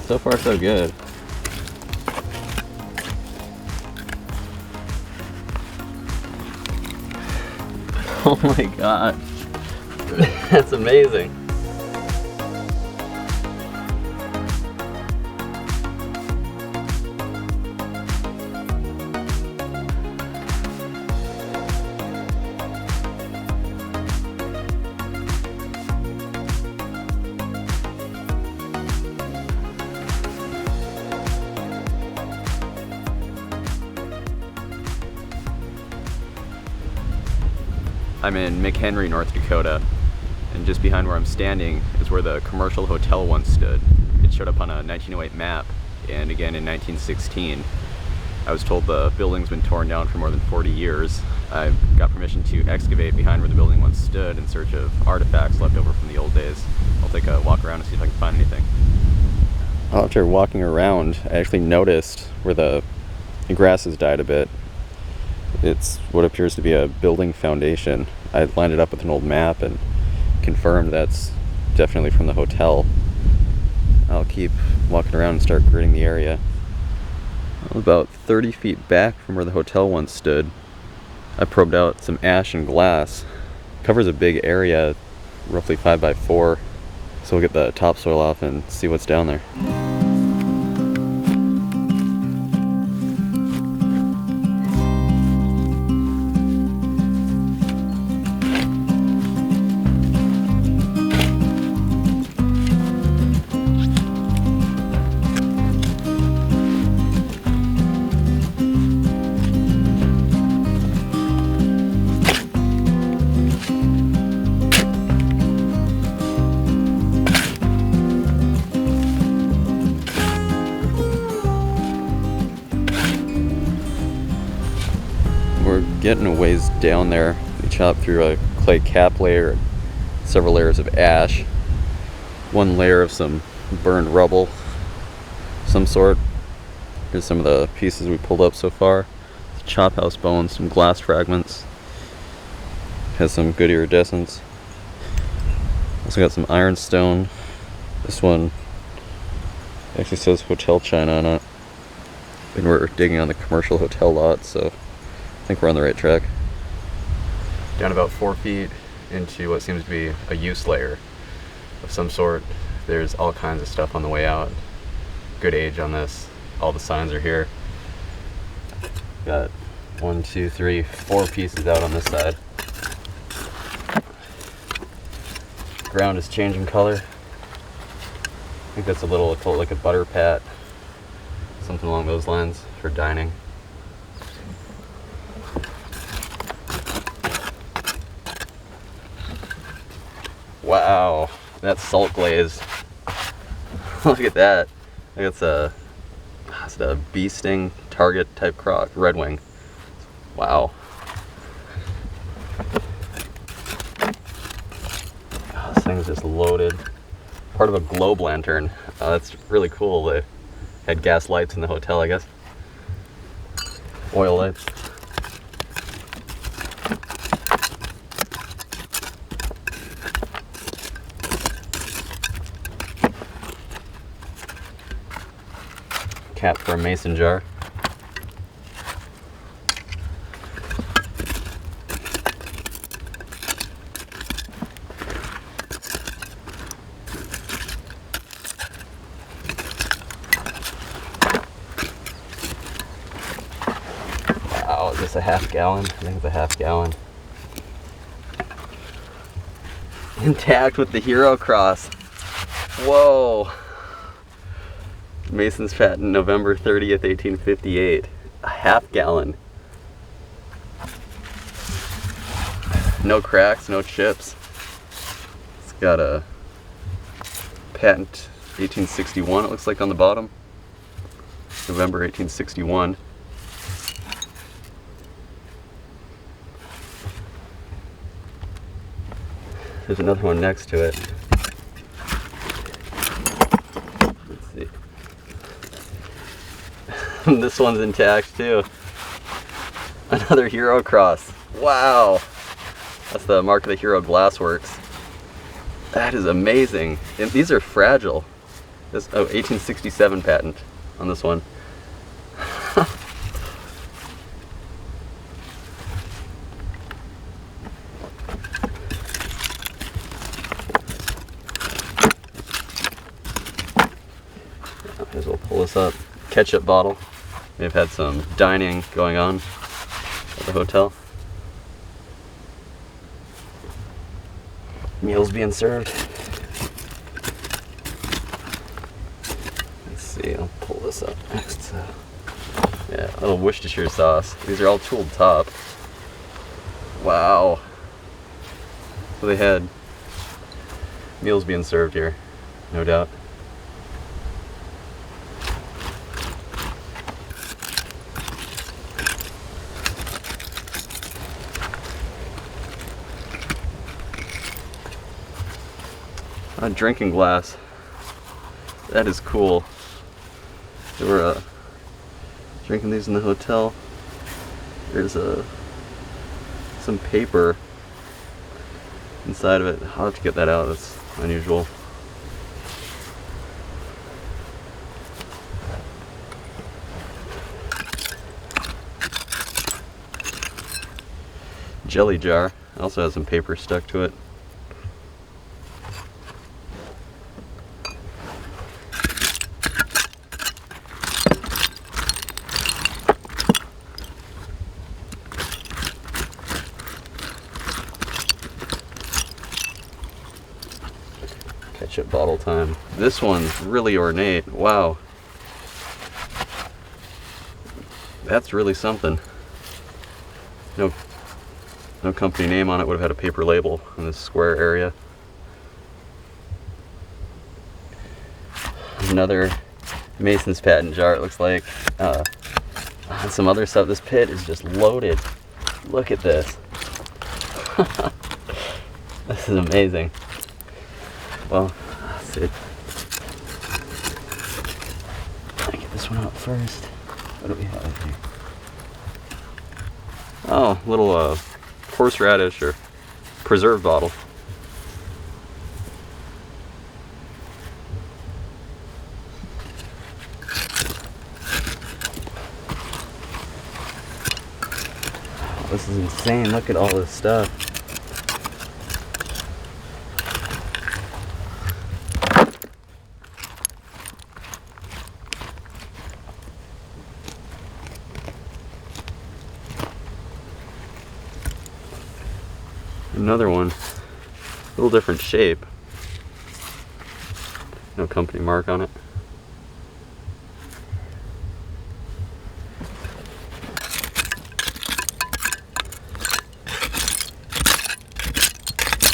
So far, so good. Oh my god. That's amazing. I'm in McHenry, North Dakota, and just behind where I'm standing is where the commercial hotel once stood. It showed up on a 1908 map, and again in 1916. I was told the building's been torn down for more than 40 years. I got permission to excavate behind where the building once stood in search of artifacts left over from the old days. I'll take a walk around and see if I can find anything. After walking around, I actually noticed where the grass has died a bit. It's what appears to be a building foundation. I lined it up with an old map and confirmed that's definitely from the hotel. I'll keep walking around and start gritting the area. About 30 feet back from where the hotel once stood, I probed out some ash and glass. It covers a big area, roughly 5 by 4, so we'll get the topsoil off and see what's down there. We're getting a ways down there. We chopped through a clay cap layer, several layers of ash, one layer of some burned rubble, some sort. Here's some of the pieces we pulled up so far. Chop house bones, some glass fragments. Has some good iridescence. Also got some ironstone. This one actually says Hotel China on it. And we're digging on the commercial hotel lot, so I think we're on the right track. Down about 4 feet into what seems to be a use layer of some sort. There's all kinds of stuff on the way out. Good age on this. All the signs are here. Got 1, 2, 3, 4 pieces out on this side. Ground is changing color. I think that's a little, like a butter pat. Something along those lines for dining. Wow, that's salt glaze. Look at that. I think it's a bee sting target type croc, red wing. Wow. Oh, this thing's just loaded. Part of a globe lantern. That's really cool. They had gas lights in the hotel, I guess. Oil lights. Cap for a mason jar. Wow, is this a half gallon? I think it's a half gallon. Intact with the hero cross. Whoa. Mason's patent, November 30th, 1858. A half gallon. No cracks, no chips. It's got a patent 1861, it looks like, on the bottom. November 1861. There's another one next to it. Let's see. This one's intact too. Another Hero Cross. Wow. That's the mark of the Hero Glassworks. That is amazing. And these are fragile. This 1867 patent on this one. Might as well pull this up. Ketchup bottle. They've had some dining going on at the hotel. Meals being served. Let's see, I'll pull this up next. Yeah, a little Worcestershire sauce. These are all tooled top. Wow. So they had meals being served here, no doubt. A drinking glass. That is cool. They were drinking these in the hotel. There's some paper inside of it. I'll have to get that out. That's unusual. Jelly jar. Also has some paper stuck to it. Ketchup bottle time. This one's really ornate. Wow. That's really something. No company name on it. Would have had a paper label in this square area. Another Mason's patent jar, it looks like. And some other stuff. This pit is just loaded. Look at this. This is amazing. Well, let's see. I'll get this one out first. What do we have here? Oh, little horseradish or preserve bottle. This is insane. Look at all this stuff. Another one, a little different shape. No company mark on it.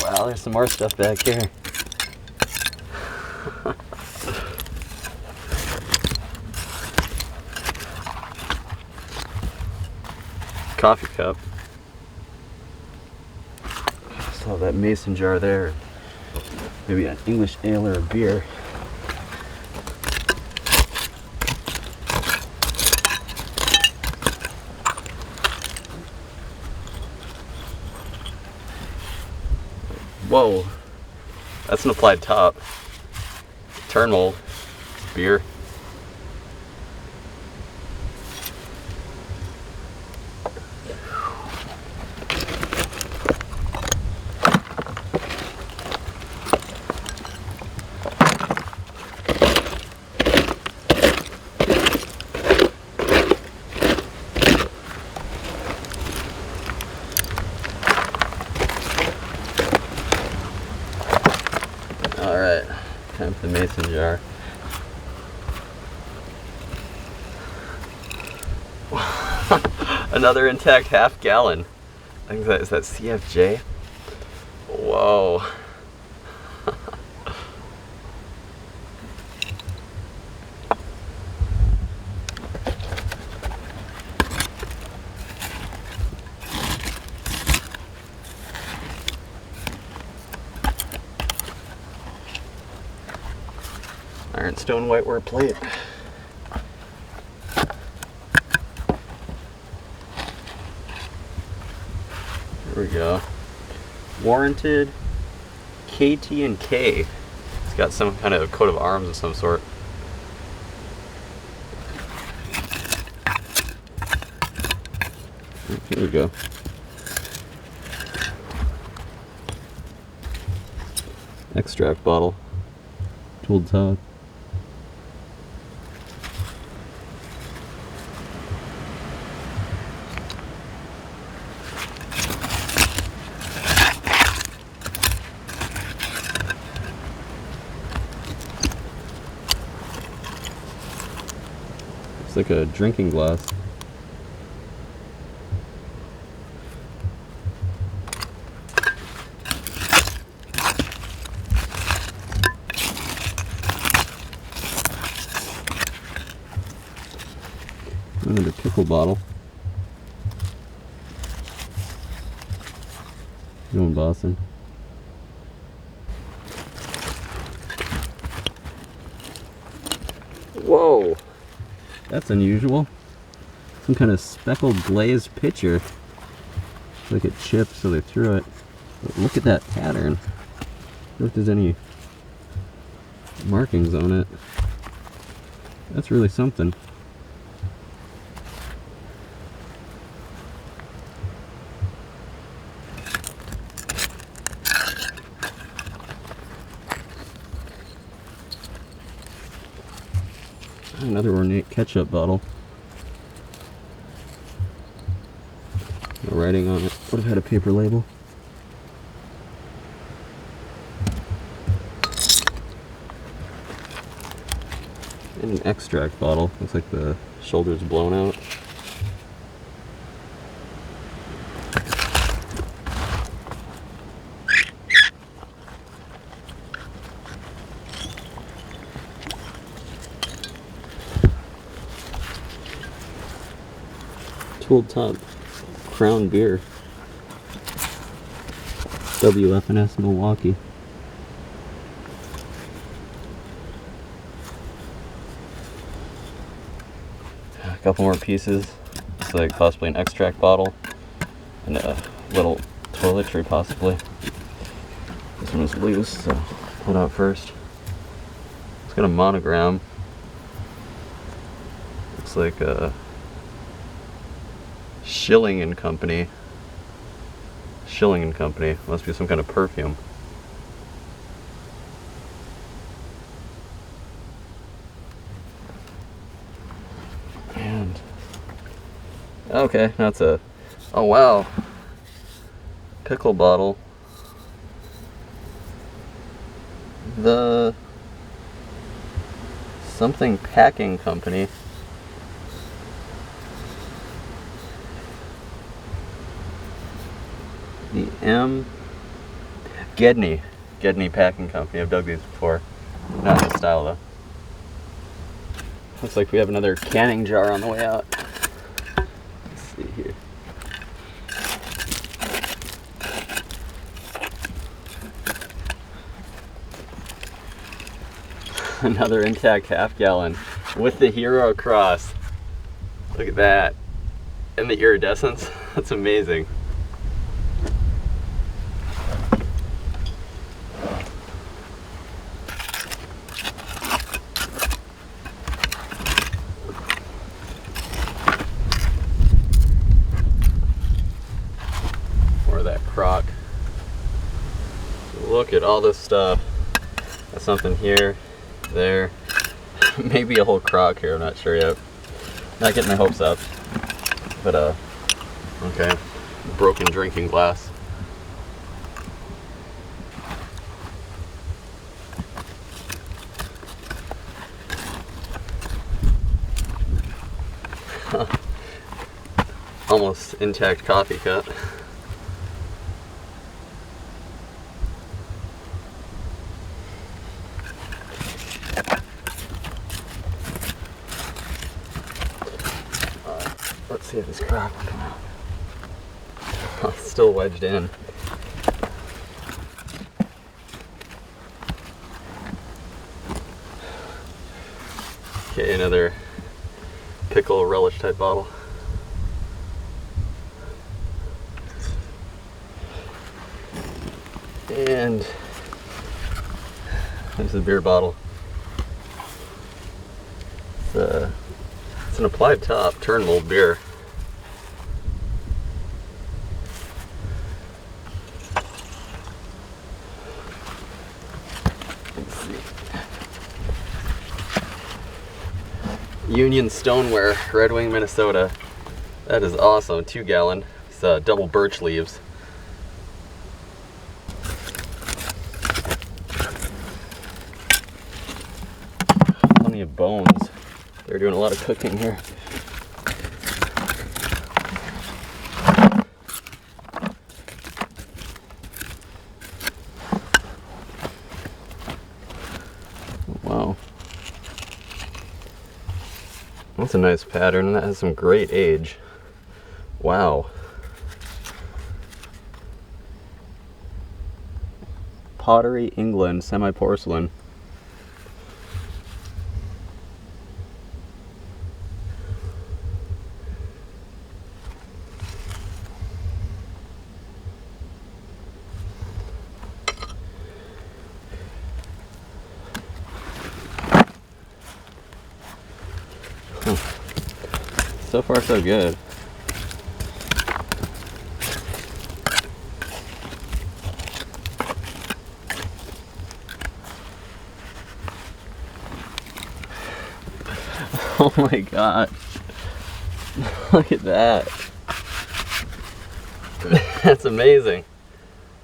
Wow, there's some more stuff back here. Coffee cup. Saw that mason jar there. Maybe an English ale or a beer. Whoa, that's an applied top. Turn mold, beer. Alright, time for the mason jar. Another intact half gallon. I think is that CFJ? Whoa. Ironstone whiteware plate. There we go. Warranted KT&K. It's got some kind of coat of arms of some sort. Here we go. Extract bottle. Tooled top. It's like a drinking glass. Another pickle bottle. Going Boston. Whoa! That's unusual. Some kind of speckled glazed pitcher. Like it chipped, so they threw it. But look at that pattern. I wonder if there's any markings on it. That's really something. Another ornate ketchup bottle. No writing on it. Would have had a paper label. And an extract bottle. Looks like the shoulder's blown out. Tooled top Crown beer. WFNS Milwaukee. A couple more pieces. It's like possibly an extract bottle and a little toiletry possibly. This one is loose, so pull it out first. It's got a monogram. Looks like a Schilling and Company. Schilling and Company. Must be some kind of perfume. And okay, that's a, oh wow, pickle bottle. The something packing company. The Gedney Packing Company. I've dug these before. Not this style though. Looks like we have another canning jar on the way out. Let's see here. Another intact half gallon with the hero cross. Look at that. And the iridescence. That's amazing. That crock. Look at all this stuff. Got something here, there, maybe a whole crock here, I'm not sure yet. Not getting my hopes up. But okay. Broken drinking glass. Almost intact coffee cup. Let's see if this crock will come out. Oh, it's still wedged in. Okay, another pickle relish type bottle. And There's the beer bottle. It's an applied top, turn mold beer. Let's see. Union Stoneware, Red Wing, Minnesota. That is awesome. 2 gallon. It's double birch leaves. Plenty of bones. They're doing a lot of cooking here. Wow. That's a nice pattern. That has some great age. Wow. Pottery, England, semi-porcelain. So far, so good. Oh my god. Look at that. That's amazing.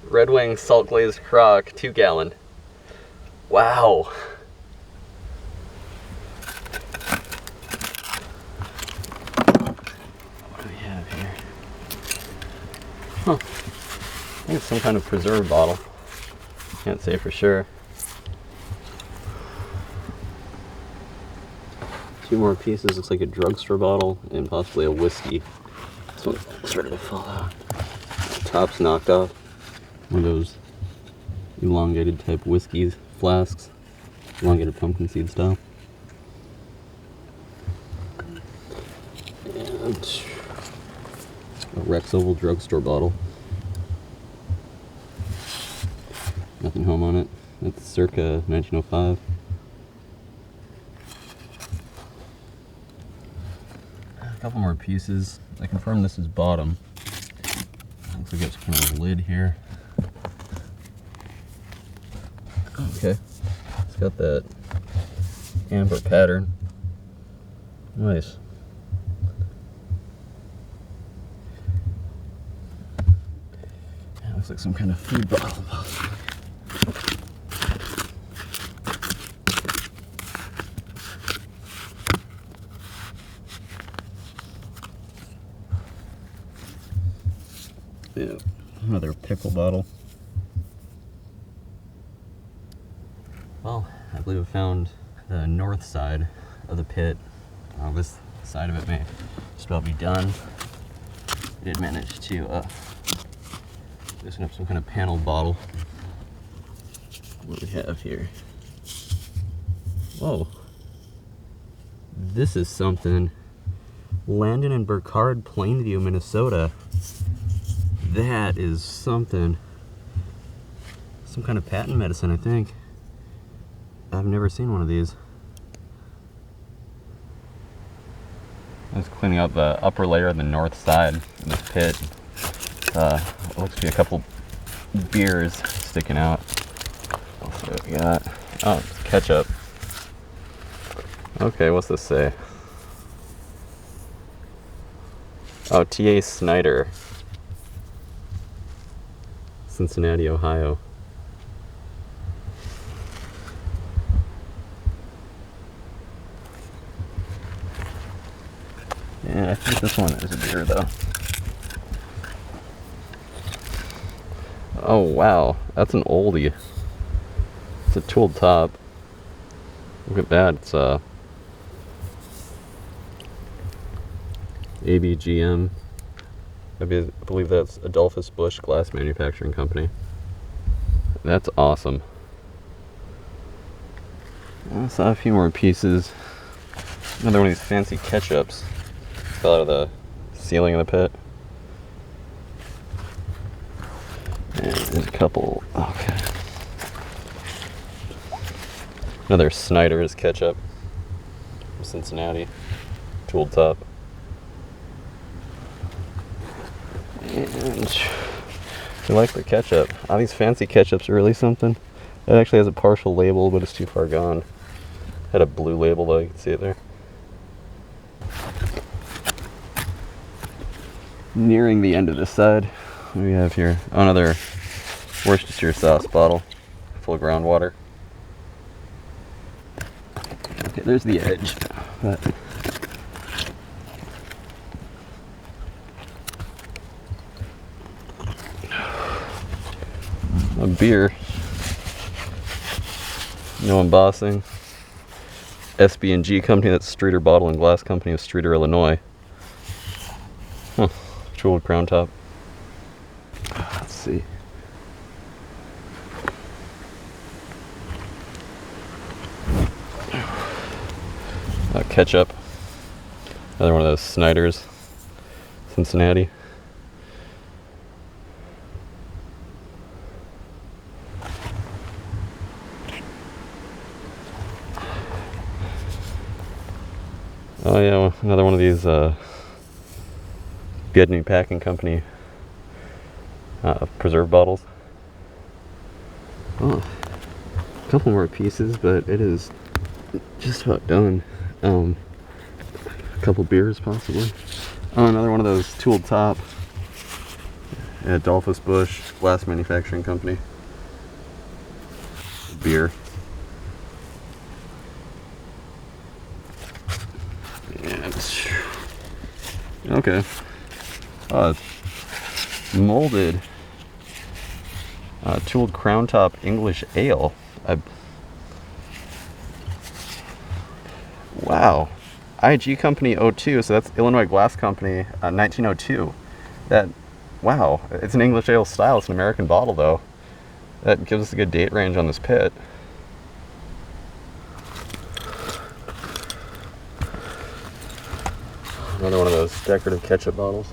Red Wing salt glazed crock, 2 gallon. Wow. What do we have here? Huh. I think it's some kind of preserve bottle. Can't say for sure. 2 more pieces. Looks like a drugstore bottle and possibly a whiskey. This one's starting to fall out. Top's knocked off. One of those elongated type whiskeys, flasks. Elongated pumpkin seed style. And a Rex Oval drugstore bottle. Nothing home on it. That's circa 1905. A couple more pieces. I confirm this is bottom. Looks like it's kind of a lid here. Okay. It's got that amber pattern. Nice. That looks like some kind of food bottle. Yeah, another pickle bottle. Well, I believe I found the north side of the pit. This side of it may just about be done. I did manage to loosen up some kind of panel bottle. What do we have here? Whoa. This is something. Landon and Burkhardt, Plainview, Minnesota. That is something. Some kind of patent medicine, I think. I've never seen one of these. I was cleaning out the upper layer of the north side of this pit. It looks to be a couple beers sticking out. What else do we got? Oh, it's ketchup. Okay, what's this say? Oh, T.A. Snyder. Cincinnati, Ohio. Yeah, I think this one is a beer though. Oh wow, that's an oldie. It's a tooled top. Look at that, it's ABGM. I believe that's Adolphus Busch Glass Manufacturing Company. That's awesome. I saw a few more pieces. Another one of these fancy ketchups. Fell out of the ceiling of the pit. And there's a couple. Okay. Another Snyder's ketchup from Cincinnati, tooled top. And I like the ketchup. All these fancy ketchups are really something. It actually has a partial label, but it's too far gone. Had a blue label though, you can see it there. Nearing the end of this side, what do we have here? Oh, another Worcestershire sauce bottle, full of groundwater. Okay, there's the edge. But a beer. No embossing. SB&G company, that's Streeter Bottle and Glass Company of Streeter, Illinois. Huh. Jeweled crown top. Let's see. Ketchup. Another one of those Snyder's, Cincinnati. Oh yeah, well, another one of these Gedney Packing Company preserve bottles. Oh, a couple more pieces, but it is just about done. A couple beers possibly. Oh, another one of those tooled top. Adolphus Busch Glass Manufacturing Company. Beer. Okay. Molded tooled crown top English ale. Wow. IG Company 02, so that's Illinois Glass Company 1902. Wow, it's an English ale style. It's an American bottle though. That gives us a good date range on this pit. Another one of those decorative ketchup bottles.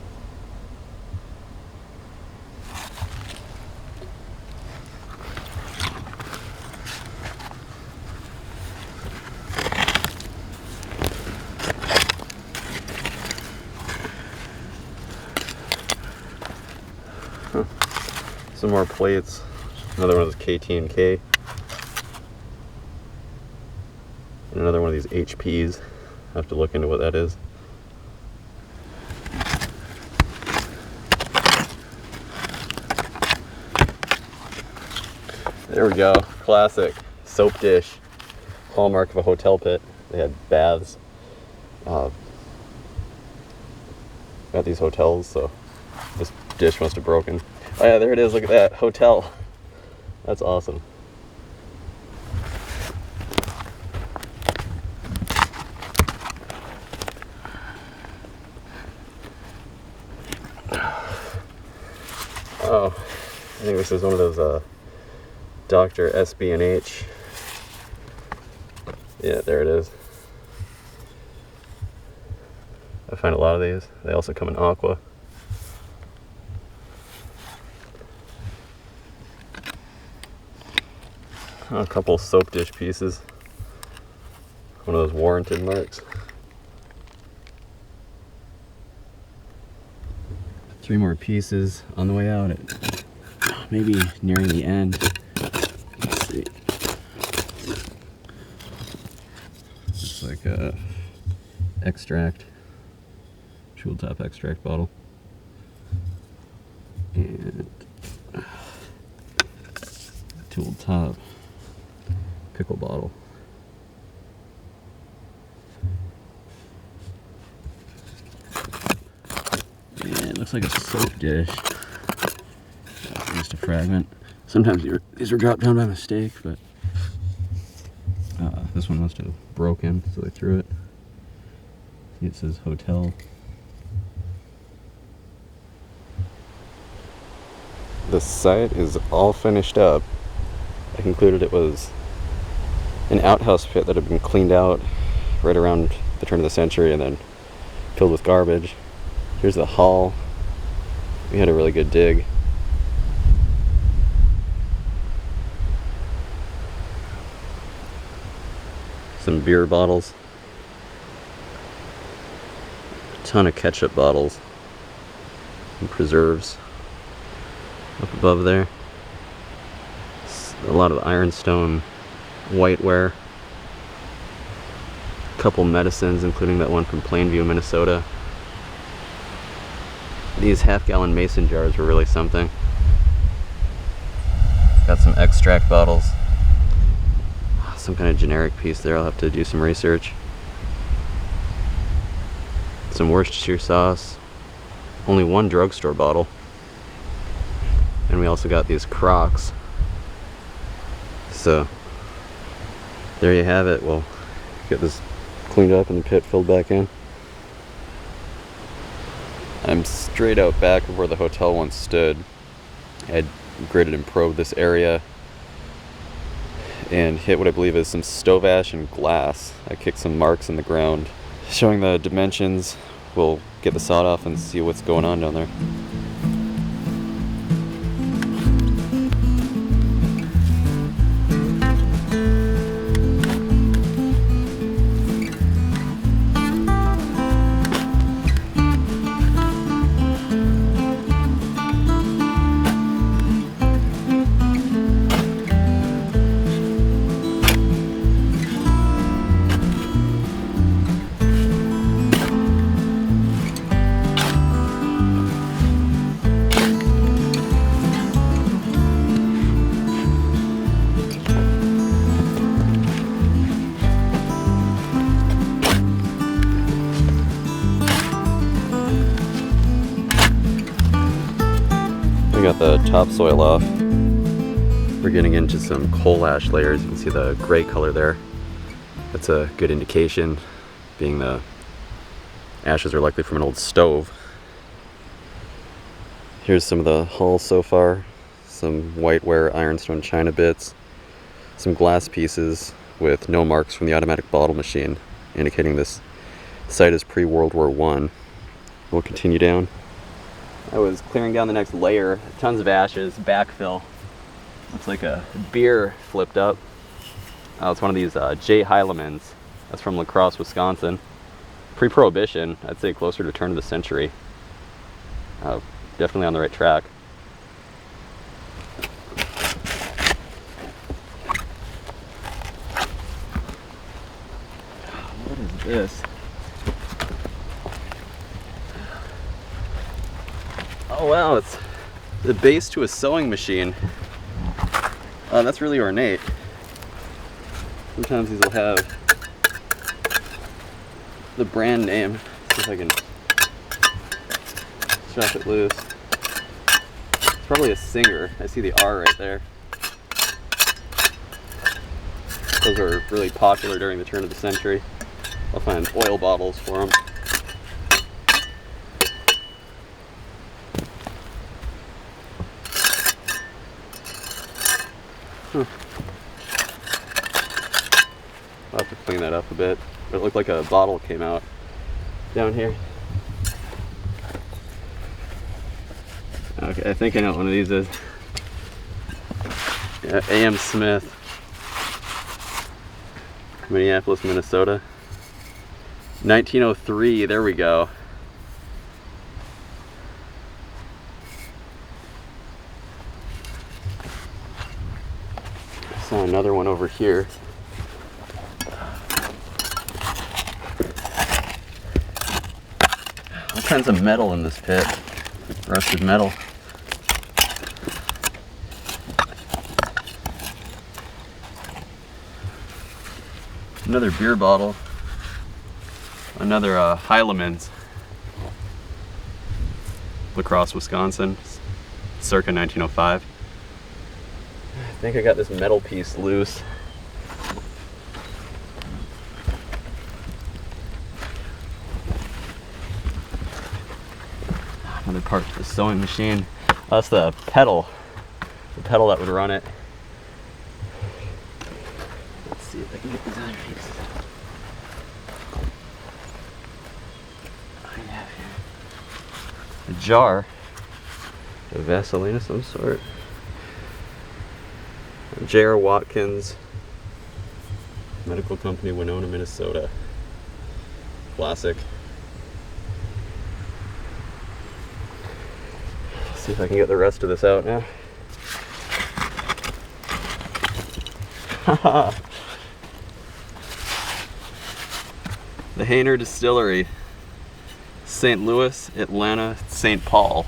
Huh. Some more plates. Another one of those KT&K. And another one of these HPs. I have to look into what that is. There we go, classic soap dish, hallmark of a hotel pit. They had baths at these hotels, so this dish must have broken. Oh yeah, there it is, look at that, hotel. That's awesome. Oh, I think this is one of those Dr. SB&H. Yeah, there it is. I find a lot of these. They also come in aqua. Oh, a couple soap dish pieces. One of those warranted marks. 3 more pieces on the way out. Maybe nearing the end. Let's see. It's like a extract, jewel top extract bottle. And tool top pickle bottle. And it looks like a soap dish. Just a fragment. Sometimes these are dropped down by mistake, but this one must have broken, so they threw it. See, it says hotel. The site is all finished up. I concluded it was an outhouse pit that had been cleaned out right around the turn of the century and then filled with garbage. Here's the hull. We had a really good dig. Some beer bottles. A ton of ketchup bottles. And preserves up above there. A lot of ironstone whiteware. A couple medicines, including that one from Plainview, Minnesota. These half-gallon mason jars were really something. Got some extract bottles. Some kind of generic piece there. I'll have to do some research. Some Worcestershire sauce. Only one drugstore bottle. And we also got these Crocs. So there you have it. We'll get this cleaned up and the pit filled back in. I'm straight out back of where the hotel once stood. I had gridded and probed this area and hit what I believe is some stove ash and glass. I kicked some marks in the ground showing the dimensions. We'll get the sod off and see what's going on down there. We got the topsoil off. We're getting into some coal ash layers. You can see the gray color there. That's a good indication, being the ashes are likely from an old stove. Here's some of the hull so far. Some whiteware ironstone china bits. Some glass pieces with no marks from the automatic bottle machine, indicating this site is pre-World War I. We'll continue down. I was clearing down the next layer, tons of ashes, backfill. Looks like a beer flipped up. It's one of these J. Heilemans. That's from La Crosse, Wisconsin. Pre-Prohibition, I'd say closer to turn of the century. Definitely on the right track. What is this? Oh wow, it's the base to a sewing machine. That's really ornate. Sometimes these will have the brand name. See if I can chop it loose. It's probably a Singer. I see the R right there. Those were really popular during the turn of the century. I'll find oil bottles for them. I'll have to clean that up a bit. But it looked like a bottle came out down here. Okay, I think I know what one of these is. Yeah, A.M. Smith. Minneapolis, Minnesota. 1903, there we go. I saw another one over here. All kinds of metal in this pit. Rusted metal. Another beer bottle. Another Heilemans. La Crosse, Wisconsin. Circa 1905. I think I got this metal piece loose. Another part of the sewing machine. That's the pedal. The pedal that would run it. Let's see if I can get these other pieces out. I have here a jar of Vaseline of some sort. J.R. Watkins Medical Company, Winona, Minnesota. Classic. See if I can get the rest of this out now. The Hainer Distillery, St. Louis, Atlanta, St. Paul.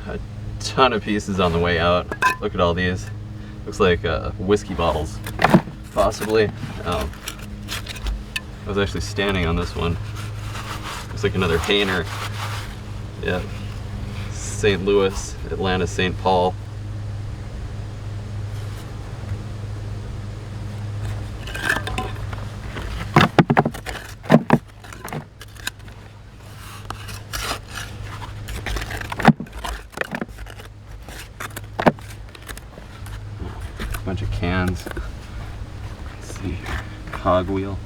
A ton of pieces on the way out. Look at all these. Looks like whiskey bottles, possibly. I was actually standing on this one. Looks like another Hainer. Yeah. St. Louis, Atlanta, St. Paul. Bunch of cans. Let's see here. Cogwheel.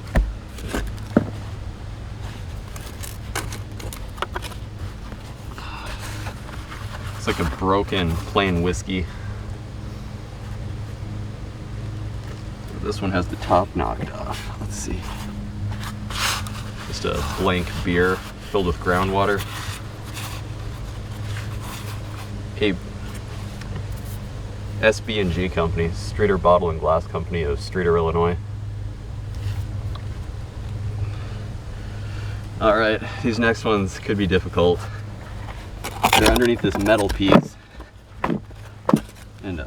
It's like a broken plain whiskey. This one has the top knocked off. Let's see. Just a blank beer filled with groundwater. A SB&G Company, Streeter Bottle and Glass Company of Streeter, Illinois. Alright, these next ones could be difficult. They're underneath this metal piece. And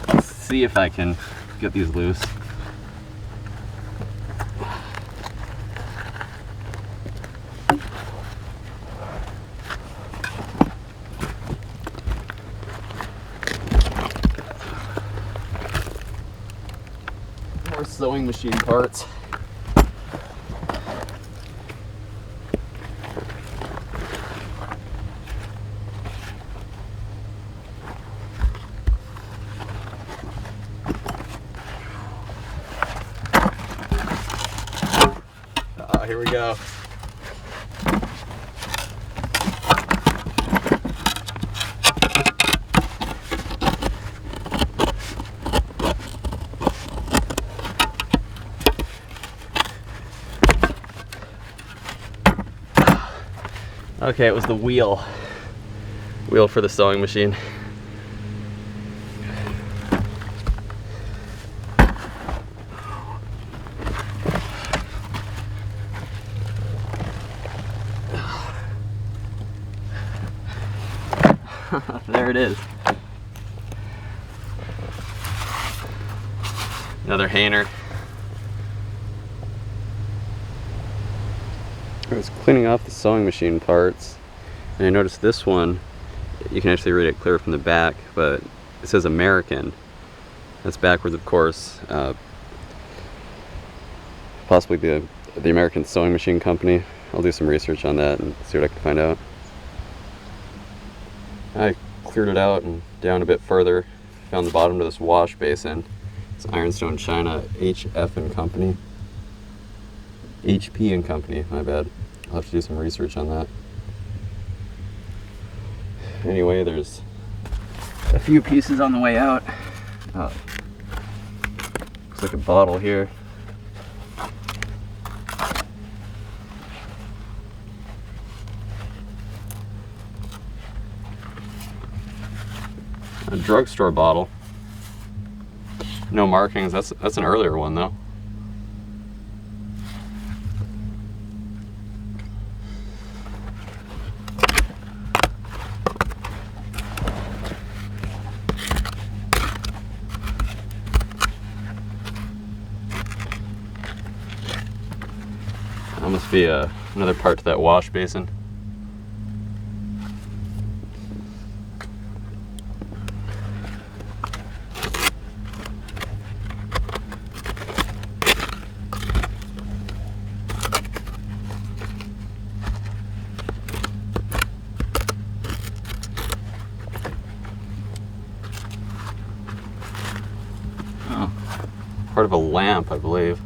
let's see if I can get these loose. More sewing machine parts. Here we go. Okay, it was the wheel for the sewing machine. There it is. Another Hainer. I was cleaning off the sewing machine parts, and I noticed this one, you can actually read it clear from the back, but it says American. That's backwards, of course. Possibly the American Sewing Machine Company. I'll do some research on that and see what I can find out. I cleared it out and down a bit further, found the bottom of this wash basin. It's Ironstone China, HF and Company. HP and Company, my bad. I'll have to do some research on that. Anyway, there's a few pieces on the way out. Looks like a bottle here. A drugstore bottle. No markings. That's an earlier one though. That must be another part to that wash basin. Oh, part of a lamp, I believe.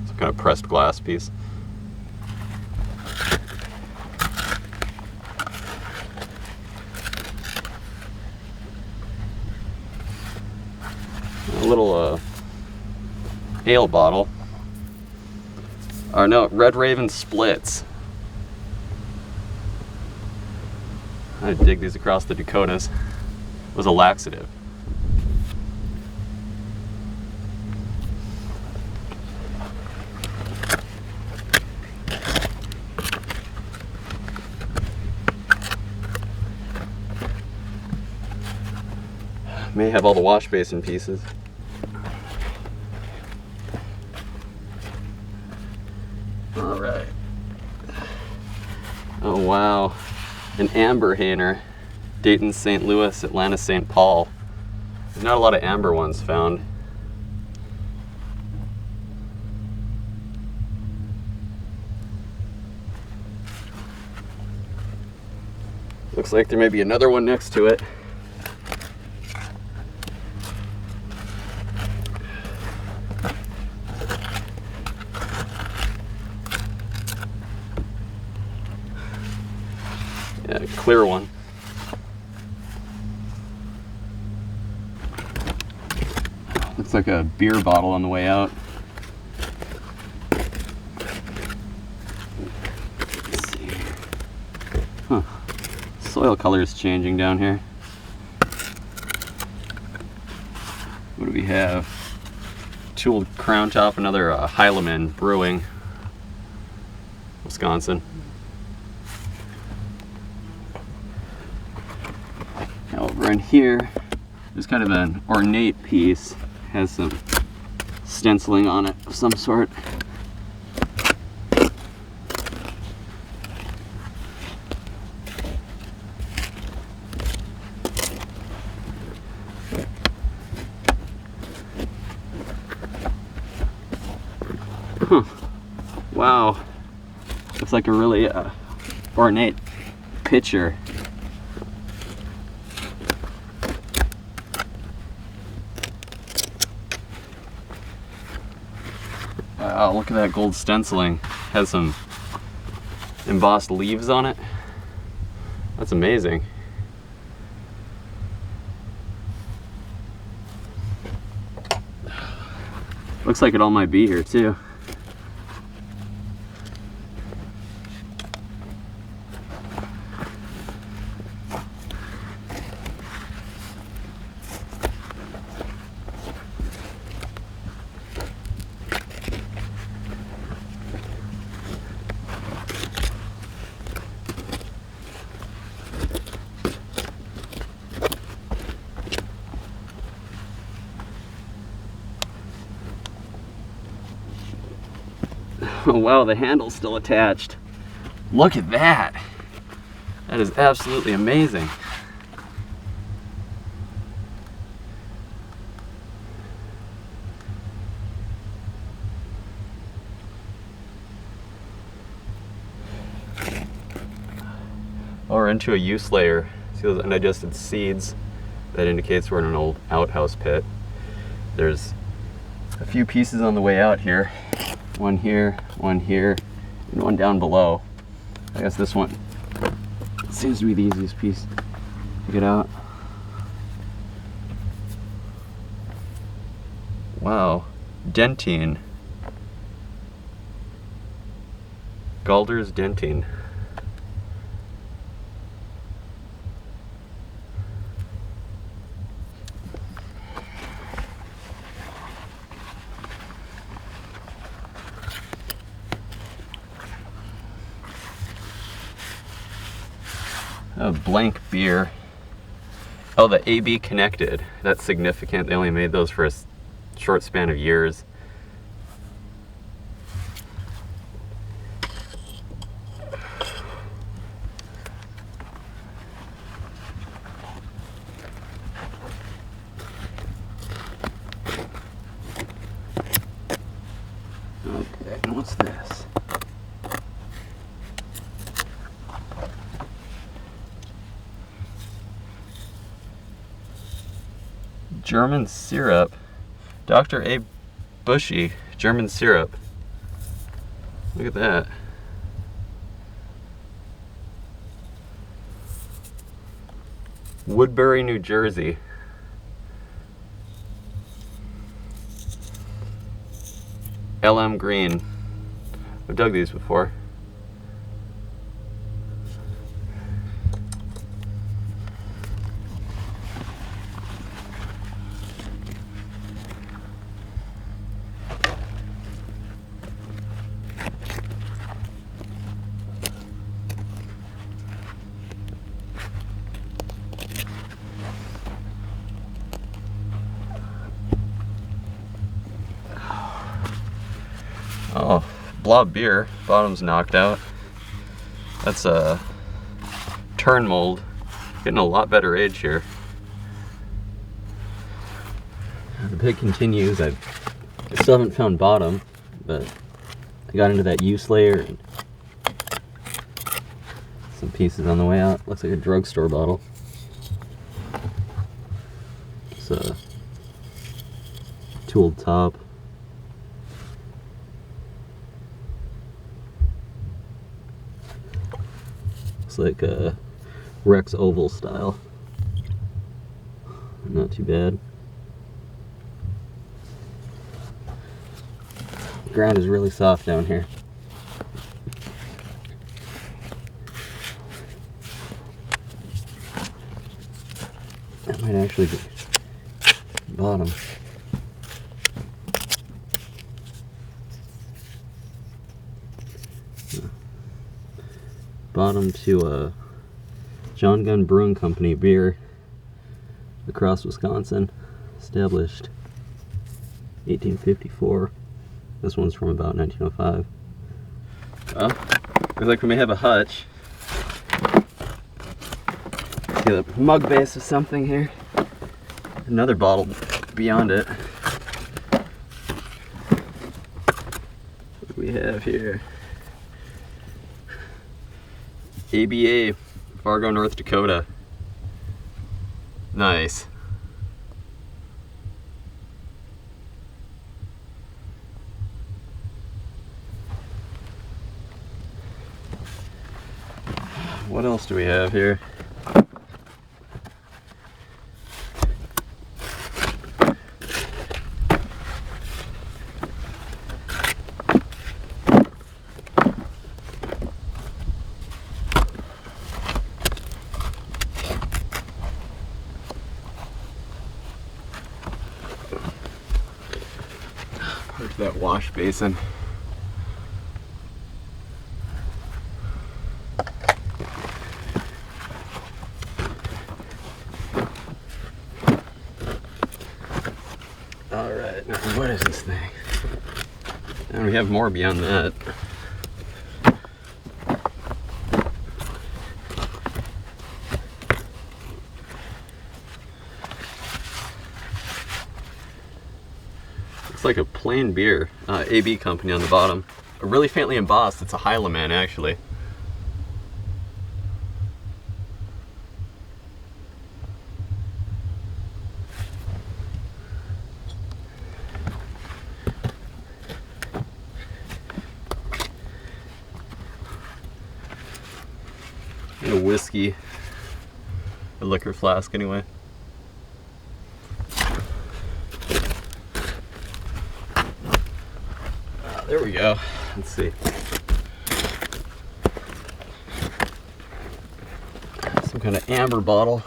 Some kind of pressed glass piece. A little ale bottle. Or no, Red Raven splits. I dig these across the Dakotas. It was a laxative. May have all the wash basin pieces. All right. Oh wow, an amber hainer. Dayton, St. Louis, Atlanta, St. Paul. There's not a lot of amber ones found. Looks like there may be another one next to it. Yeah, clear one. Looks like a beer bottle on the way out. Let's see. Huh. Soil color is changing down here. What do we have? Tooled crown top, another Heilemann Brewing, Wisconsin. Now over in here, there's kind of an ornate piece. Has some stenciling on it of some sort. Huh. Wow. Looks like a really ornate pitcher. Wow, look at that gold stenciling. Has some embossed leaves on it. That's amazing. Looks like it all might be here too. Oh wow, the handle's still attached. Look at that. That is absolutely amazing. Oh, we're into a use layer. See those undigested seeds? That indicates we're in an old outhouse pit. There's a few pieces on the way out here. One here, and one down below. I guess this one seems to be the easiest piece to get out. Wow, dentine. Galder's dentine. A blank beer. Oh, the AB connected. That's significant. They only made those for a short span of years. Okay, and what's this? German syrup. Dr. A. Bushy, German syrup. Look at that. Woodbury, New Jersey. LM Green. I've dug these before. Oh, blob beer, bottom's knocked out. That's a turn mold. Getting a lot better age here. The pig continues. I still haven't found bottom, but I got into that use layer and some pieces on the way out. Looks like a drugstore bottle. It's a tooled top. Looks like a Rex Oval style. Not too bad. The ground is really soft down here. That might actually be bottom. Bottom to a John Gunn Brewing Company beer across Wisconsin, established 1854. This one's from about 1905. Well, looks like we may have a hutch. See the mug base of something here. Another bottle beyond it. What do we have here? ABA, Fargo, North Dakota. Nice. What else do we have here? Part of that wash basin. Alright, now what is this thing? And we have more beyond that. Looks like a plain beer, AB company on the bottom. Really faintly embossed, it's a Heilemann actually. And a whiskey, a liquor flask anyway. There we go. Let's see. Some kind of amber bottle.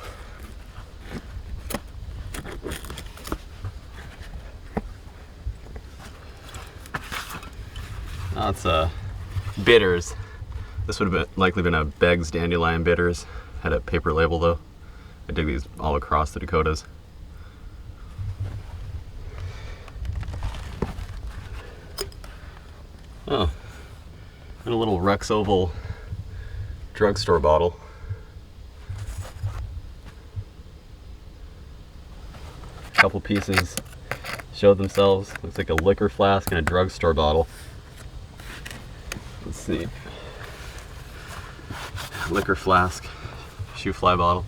Oh, it's bitters. This would have likely been a Begg's Dandelion Bitters. Had a paper label though. I dig these all across the Dakotas. Oh, and a little Rex Oval drugstore bottle. A couple pieces showed themselves. Looks like a liquor flask and a drugstore bottle. Let's see. Liquor flask, shoe fly bottle.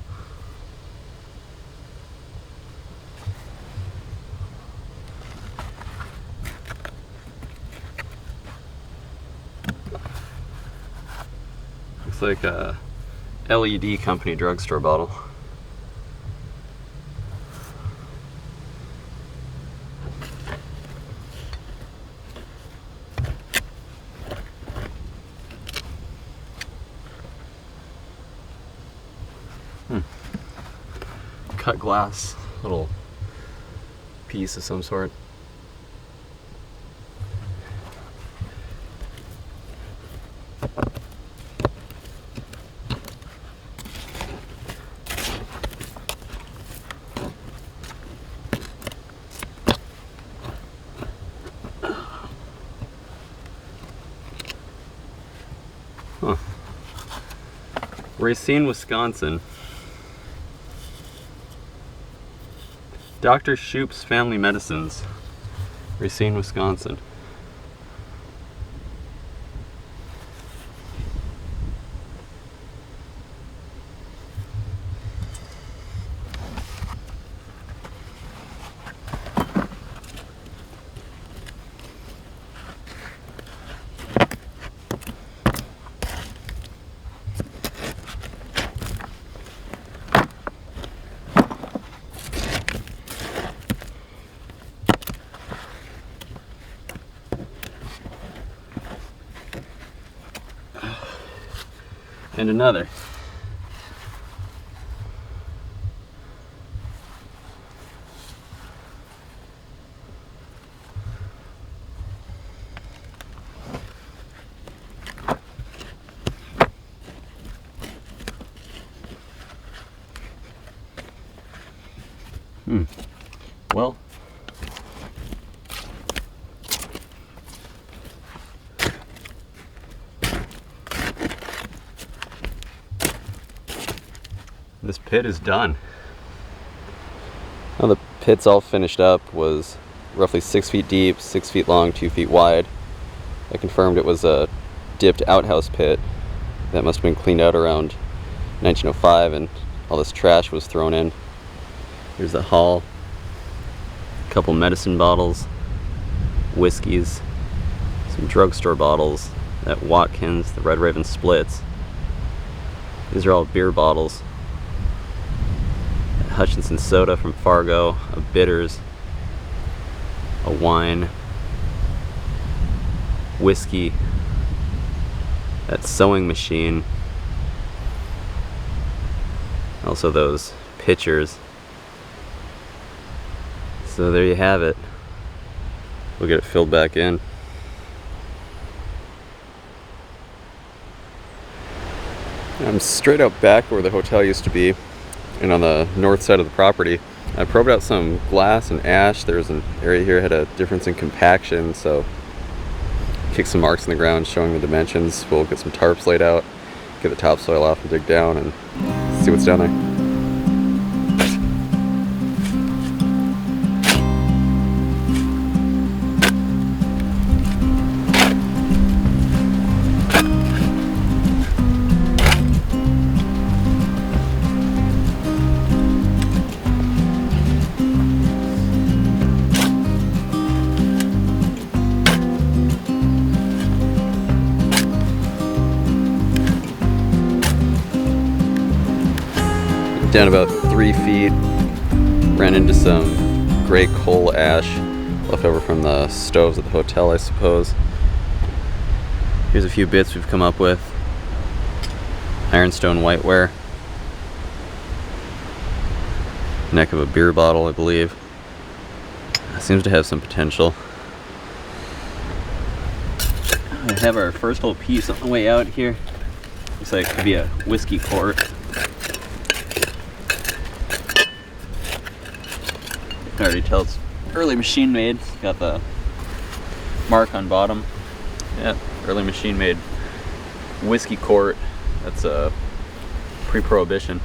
Looks like a LED company drugstore bottle. cut glass little piece of some sort. Huh. Racine, Wisconsin. Dr. Shoup's Family Medicines. Racine, Wisconsin. And another. Well, this pit is done. Now the pit's all finished up, was roughly 6 feet deep, 6 feet long, 2 feet wide. I confirmed it was a dipped outhouse pit that must have been cleaned out around 1905 and all this trash was thrown in. Here's the hull, a couple medicine bottles, whiskeys, some drugstore bottles, that Watkins, the Red Raven Splits. These are all beer bottles. Hutchinson soda from Fargo, a bitters, a wine, whiskey, that sewing machine, also those pitchers. So there you have it. We'll get it filled back in. I'm straight out back where the hotel used to be, and on the north side of the property. I probed out some glass and ash. There's an area here that had a difference in compaction, so kick some marks in the ground showing the dimensions. We'll get some tarps laid out, get the topsoil off and dig down and see what's down there. Down about 3 feet, ran into some gray coal ash left over from the stoves at the hotel, I suppose. Here's a few bits we've come up with. Ironstone whiteware. Neck of a beer bottle, I believe. Seems to have some potential. I have our first little piece on the way out here. Looks like it could be a whiskey quart. I can already tell it's early machine made. It's got the mark on bottom. Yeah, early machine made whiskey quart. That's a pre-prohibition,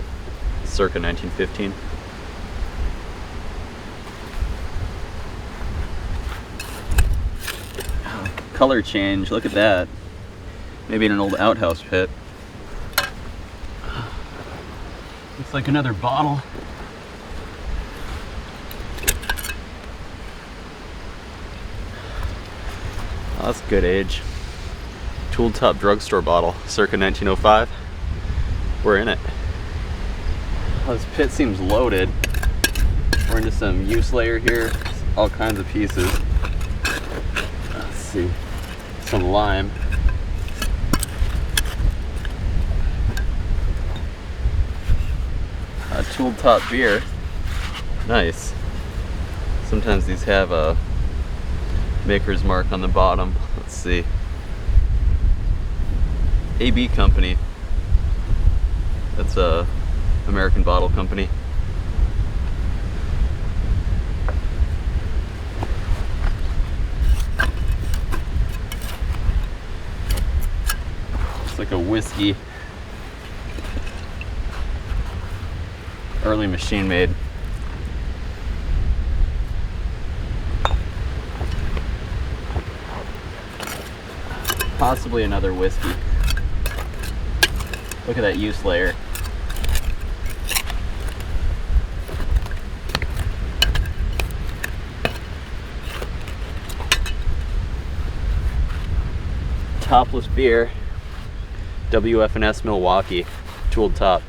circa 1915. Color change, look at that. Maybe in an old outhouse pit. Looks like another bottle. Oh, that's good age. Tool top drugstore bottle, circa 1905. We're in it. Oh, this pit seems loaded. We're into some use layer here, all kinds of pieces. Let's see, some lime. Tool top beer. Nice. Sometimes these have a maker's mark on the bottom. Let's see. AB Company. That's a American bottle company. It's like a whiskey. Early machine made. Possibly another whiskey. Look at that use layer. Topless beer. WF&S Milwaukee. Tooled top.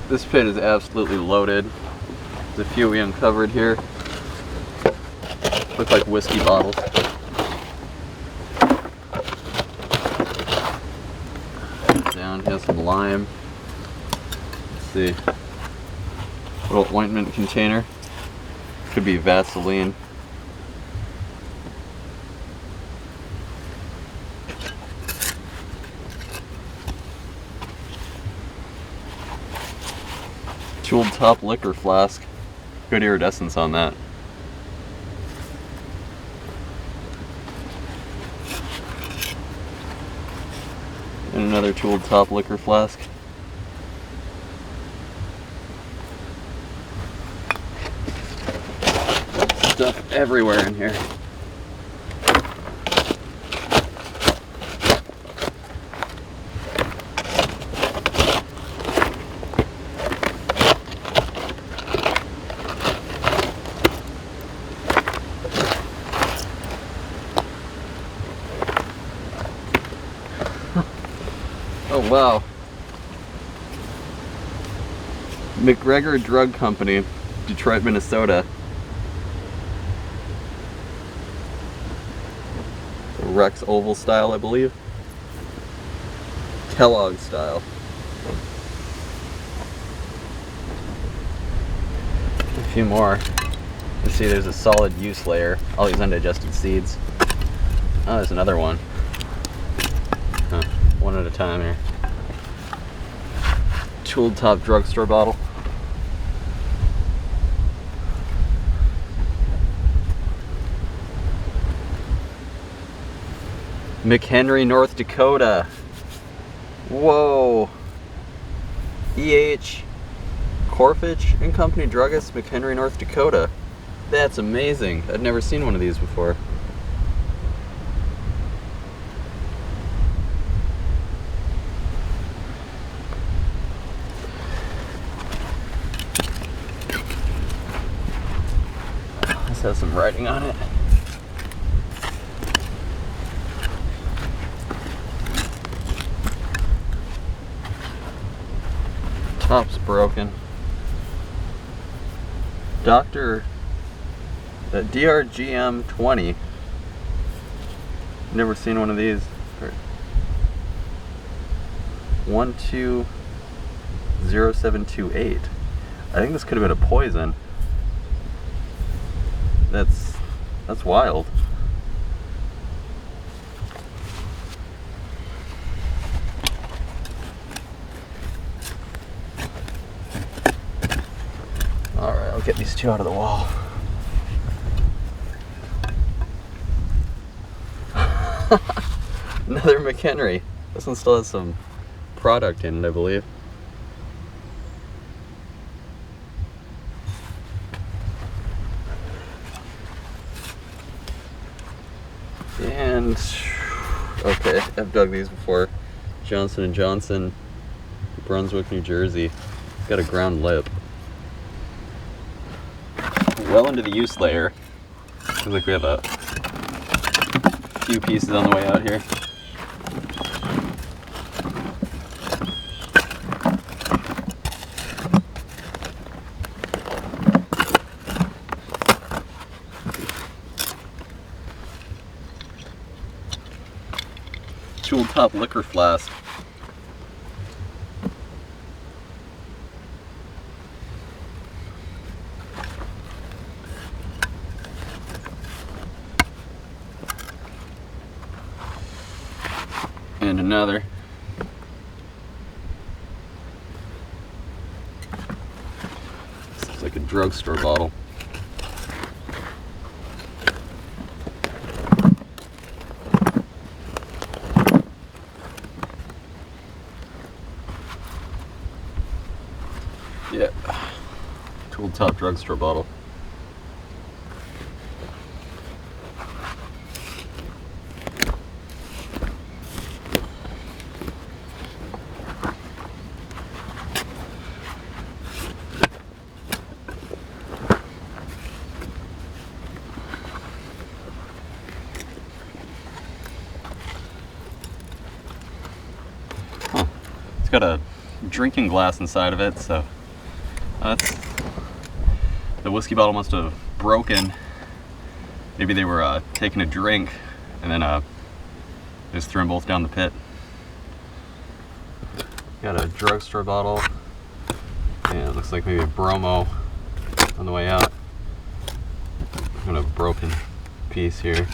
This pit is absolutely loaded. There's a few we uncovered here. Look like whiskey bottles. Down has some lime. Let's see. Little ointment container. Could be Vaseline. Tooled top liquor flask. Good iridescence on that. And another tooled top liquor flask. Stuff everywhere in here. Oh wow. McGregor Drug Company, Detroit, Minnesota. Rex Oval style, I believe. Kellogg style. A few more. You see there's a solid use layer. All these undigested seeds. Oh, there's another one. Huh. One at a time here. Tooled top drugstore bottle. McHenry, North Dakota. Whoa. E.H. Corfich and Company Druggist, McHenry, North Dakota. That's amazing. I'd never seen one of these before. This has some writing on it. Top's broken. DRGM 20. Never seen one of these. 120728. I think this could have been a poison. That's wild. Alright, I'll get these two out of the wall. Another McHenry. This one still has some product in it, I believe. And okay, I've dug these before. Johnson & Johnson, Brunswick, New Jersey. Got a ground lip. Well into the use layer. Looks like we have a few pieces on the way out here. Tool top liquor flask. And another. This looks like a drugstore bottle. Yeah, tooled top drugstore bottle. Huh. It's got a drinking glass inside of it, so that's, the whiskey bottle must have broken. Maybe they were taking a drink and then just threw them both down the pit. Got a drugstore bottle, and it looks like maybe a bromo on the way out. Got a broken piece here.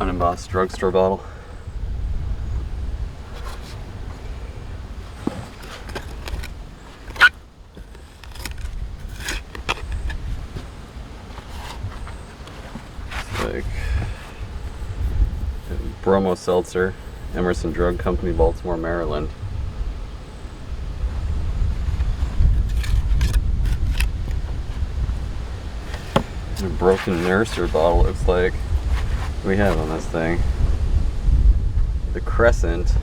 Unembossed drugstore bottle. Like bromo seltzer, Emerson Drug Company, Baltimore, Maryland. And a broken nurser bottle, looks like. What do we have on this thing? The Crescent,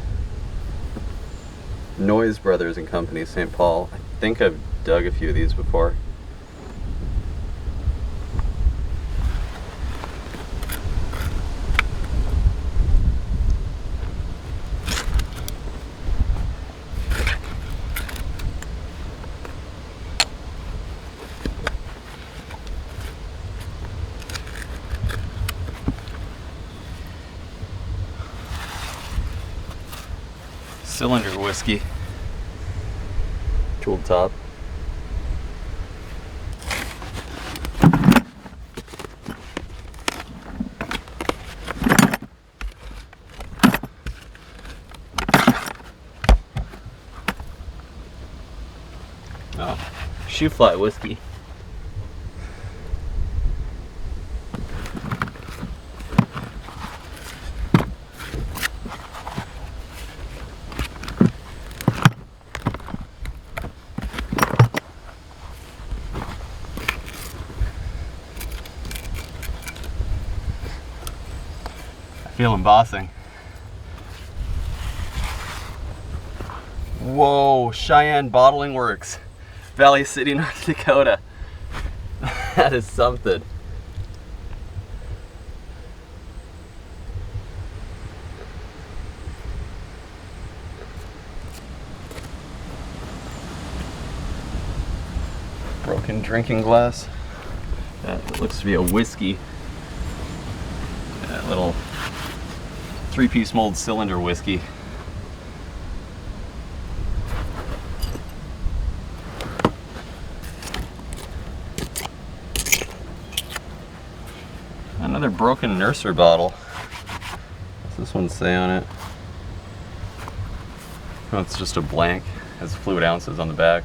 Noise Brothers and Company, St. Paul. I think I've dug a few of these before. Cylinder whiskey, tooled top. Oh, shoe fly whiskey. Feel embossing. Whoa, Cheyenne Bottling Works, Valley City, North Dakota. That is something. Broken drinking glass. That looks to be a whiskey. That little 3-piece mold cylinder whiskey. Another broken nurser bottle. What's this one say on it? Oh, it's just a blank. It has fluid ounces on the back.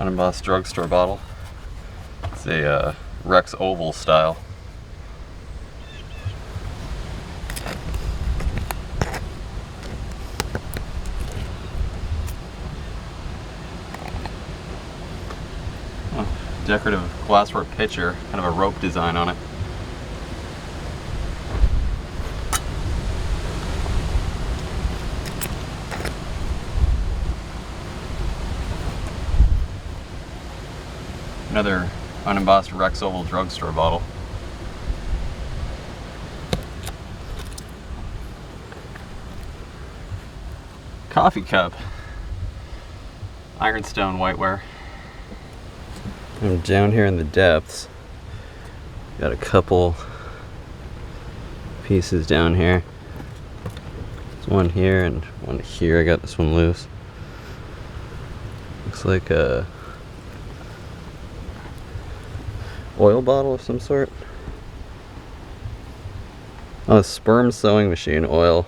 Unembossed drugstore bottle. It's a Rex Oval style. Oh, decorative glassware pitcher, kind of a rope design on it. Another Unembossed Rex Oval drugstore bottle. Coffee cup. Ironstone whiteware. I'm down here in the depths. Got a couple pieces down here. There's one here and one here. I got this one loose. Looks like a oil bottle of some sort. Oh, a sperm sewing machine oil.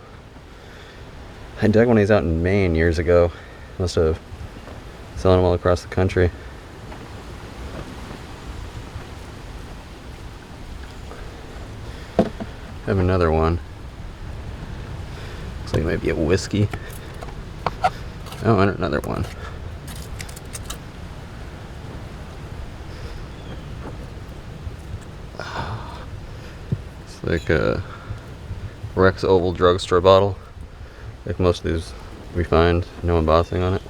I dug one of these out in Maine years ago. Must have selling them all across the country. Have another one. Looks like it might be a whiskey. Oh, and another one. It's like a Rex Oval drugstore bottle. Like most of these we find, no embossing on it.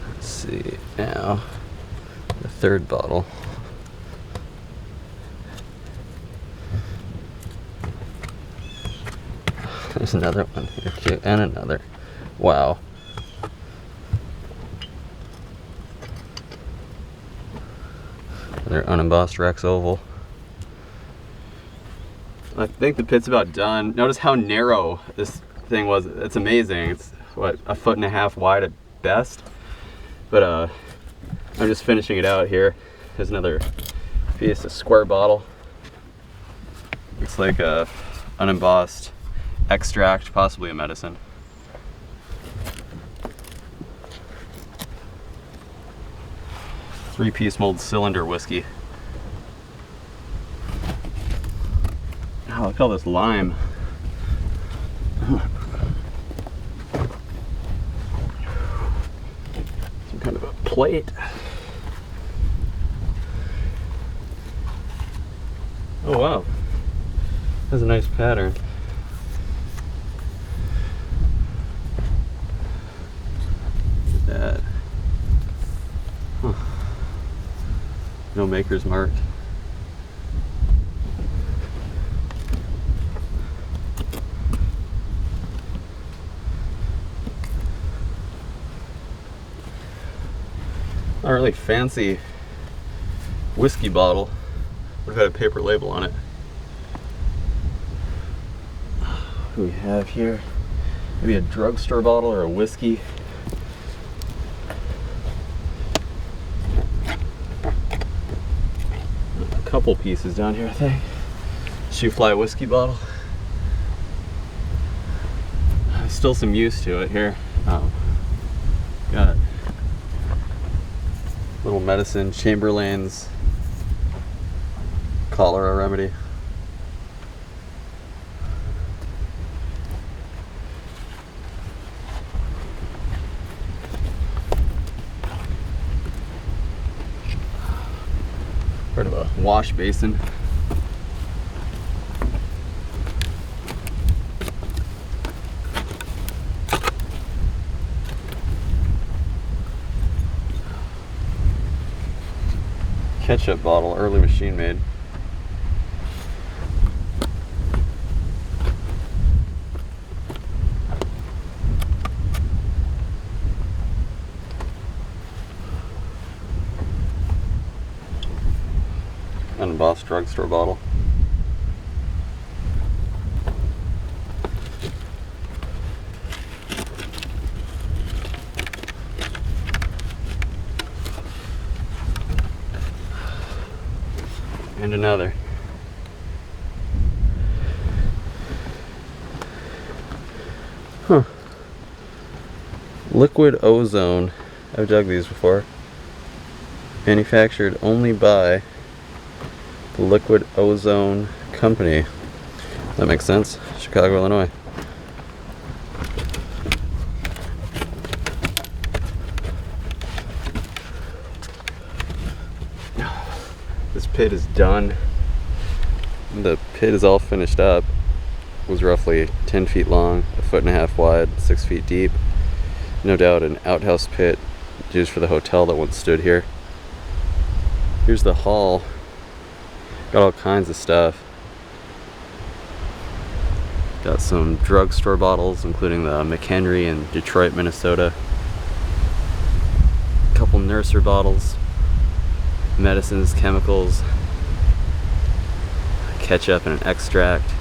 Let's see now. The third bottle. There's another one here too, and another. Wow. Another unembossed Rex Oval. I think the pit's about done. Notice how narrow this thing was. It's amazing. It's what, 1.5 feet wide at best. But I'm just finishing it out here. There's another piece, a square bottle. Looks like a unembossed extract, possibly a medicine. Three-piece mold cylinder whiskey. Oh, look at all this lime. Some kind of a plate. Oh wow, that's a nice pattern. Look at that. Huh. No maker's mark. Not really fancy whiskey bottle. Would have had a paper label on it. What do we have here? Maybe a drugstore bottle or a whiskey. A couple pieces down here, I think. Shoe fly whiskey bottle. Still some use to it here. Got little medicine, Chamberlain's cholera remedy. Part of a wash basin. Ketchup bottle, early machine made. Unembossed drugstore bottle. And another. Huh. Liquid ozone. I've dug these before. Manufactured only by the Liquid Ozone Company. That makes sense. Chicago, Illinois. This pit is done. The pit is all finished up. was roughly 10 feet long, a foot and a half wide, 6 feet deep. No doubt an outhouse pit used for the hotel that once stood here. Here's the hall. Got all kinds of stuff. Got some drugstore bottles, including the McHenry in Detroit, Minnesota. A couple nurser bottles, medicines, chemicals, ketchup and an extract,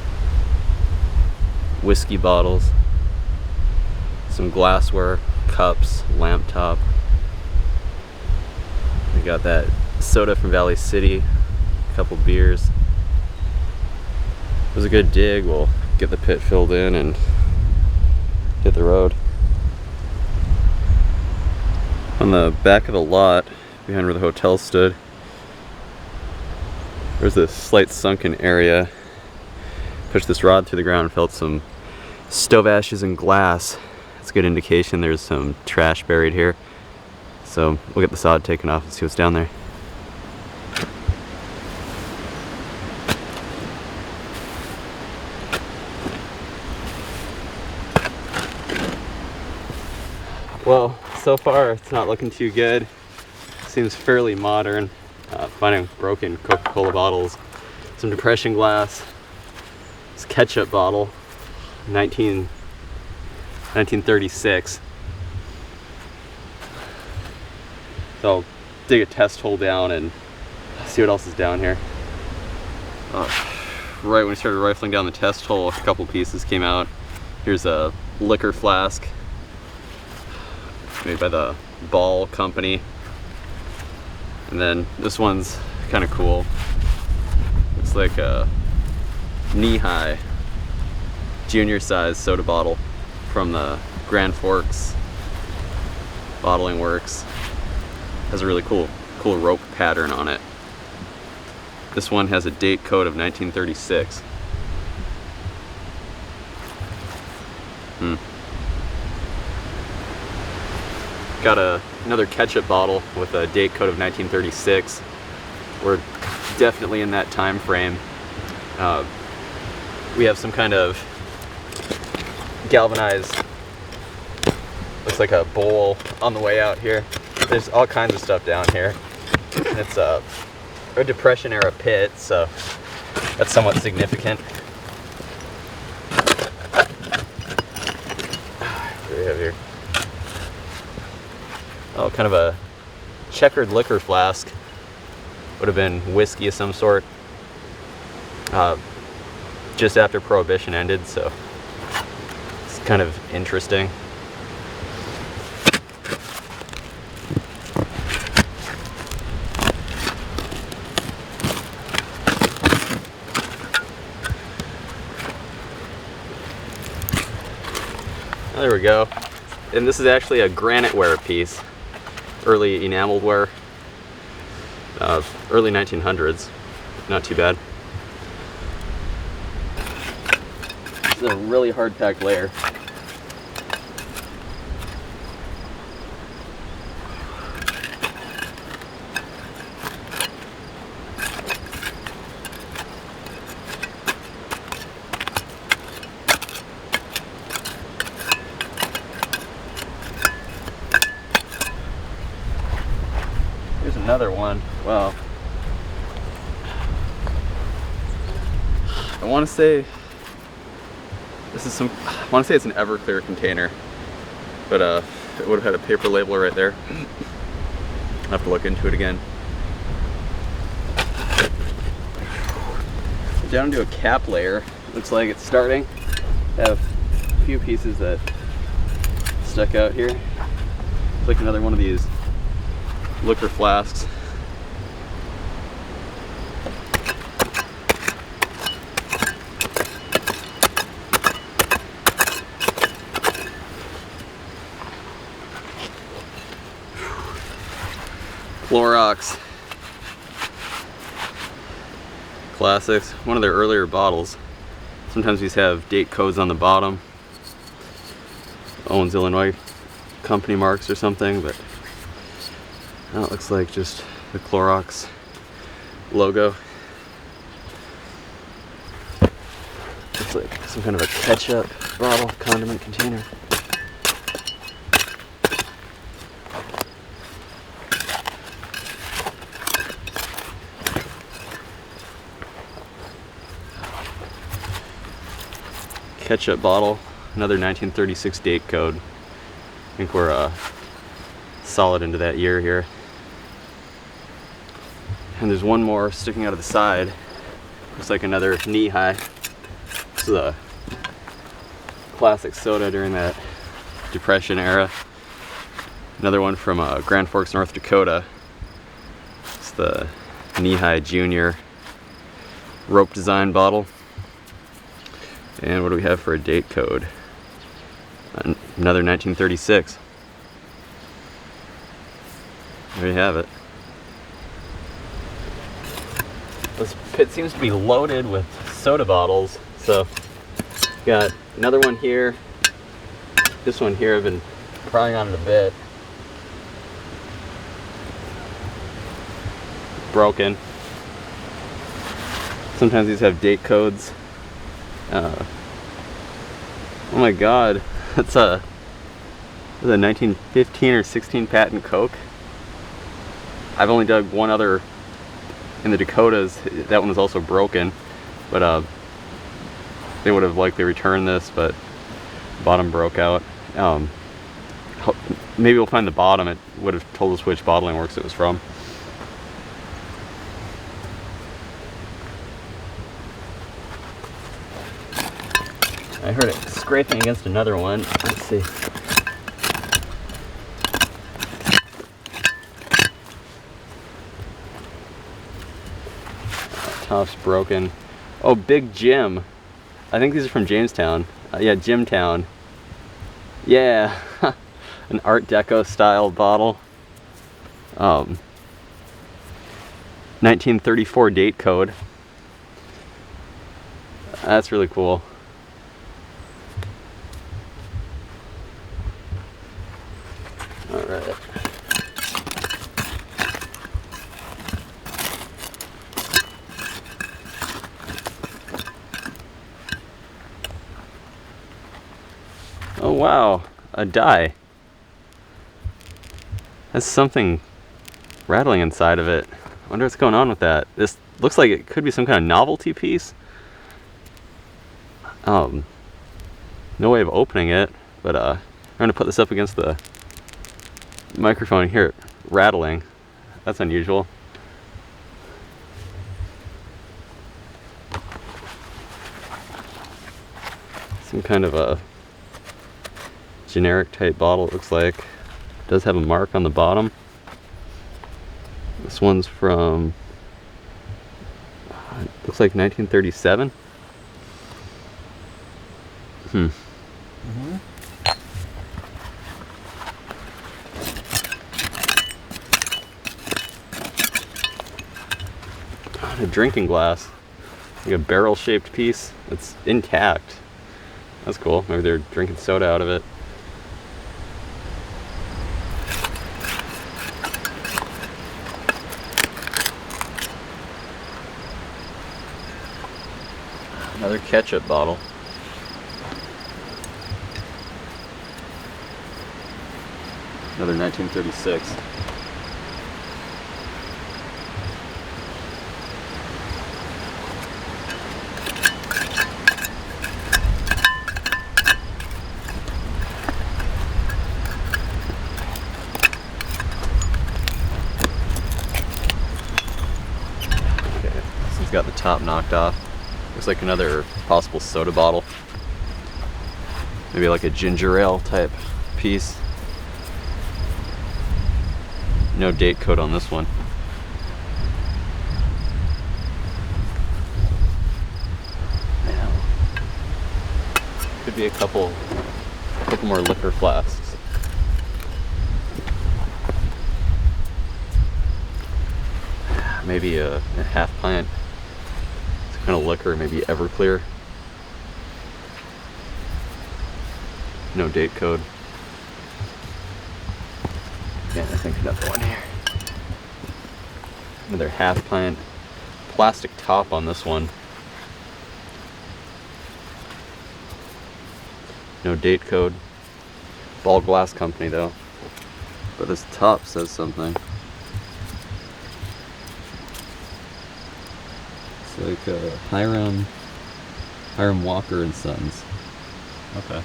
whiskey bottles, some glassware, cups, lamp top. We got that soda from Valley City, a couple beers. It was a good dig. We'll get the pit filled in and hit the road. On the back of the lot, behind where the hotel stood, there's a slight sunken area. Pushed this rod through the ground and felt some stove ashes and glass. It's a good indication there's some trash buried here. So we'll get the sod taken off and see what's down there. Well, so far it's not looking too good. Seems fairly modern. Finding broken Coca-Cola bottles, some depression glass, this ketchup bottle, 1936. So I'll dig a test hole down and see what else is down here. Right when we started rifling down the test hole, a couple pieces came out. Here's a liquor flask made by the Ball Company. And then this one's kind of cool. It's like a knee-high junior size soda bottle from the Grand Forks Bottling Works. Has a really cool rope pattern on it. This one has a date code of 1936. Got another ketchup bottle with a date code of 1936. We're definitely in that time frame. We have some kind of galvanized, looks like a bowl on the way out here. There's all kinds of stuff down here. It's a Depression era pit, so that's somewhat significant. What do we have here? Oh, kind of a checkered liquor flask. Would have been whiskey of some sort. Just after Prohibition ended, so it's kind of interesting. There we go. And this is actually a granite ware piece. Early enameled ware. Early 1900s. Not too bad. This is a really hard packed layer. Here's another one. Wow. I want to say it's an Everclear container, but it would have had a paper label right there. I'll have to look into it again. Down to a cap layer. Looks like it's starting. Have a few pieces that stuck out here. It's like another one of these liquor flasks. Clorox. Classics. One of their earlier bottles. Sometimes these have date codes on the bottom. Owens, Illinois company marks or something, but now it looks like just the Clorox logo. Looks like some kind of a ketchup bottle, condiment container. Ketchup bottle, another 1936 date code. I think we're solid into that year here. And there's one more sticking out of the side. Looks like another knee high. This is a classic soda during that Depression era. Another one from Grand Forks, North Dakota. It's the knee high junior rope design bottle. And what do we have for a date code? Another 1936. There you have it. This pit seems to be loaded with soda bottles. So, got another one here. This one here I've been prying on it a bit. Broken. Sometimes these have date codes. Oh my god, that's a 1915 or 16 patent Coke. I've only dug one other in the Dakotas. That one was also broken, but they would have likely returned this, but the bottom broke out. Maybe we'll find the bottom. It would have told us which bottling works it was from. I heard it scraping against another one. Let's see. Top's broken. Oh, Big Jim. I think these are from Jamestown. Yeah, Jimtown. Yeah, an Art Deco style bottle. 1934 date code. That's really cool. All right. Oh wow, a die. Has something rattling inside of it. I wonder what's going on with that. This looks like it could be some kind of novelty piece. No way of opening it, but I'm gonna put this up against the microphone and hear it rattling. That's unusual. Some kind of a generic type bottle, it looks like. It does have a mark on the bottom. This one's from, looks like 1937. A drinking glass, like a barrel-shaped piece. It's intact. That's cool. Maybe they're drinking soda out of it. Another ketchup bottle. Another 1936. Got the top knocked off. Looks like another possible soda bottle. Maybe like a ginger ale type piece. No date code on this one. Yeah. Could be a couple more liquor flasks. Maybe a half pint. Kind of liquor, maybe Everclear. No date code. Yeah, I think another one here. Another half pint. Plastic top on this one. No date code. Ball glass company though. But this top says something. It's like Hiram Walker and Sons. Okay.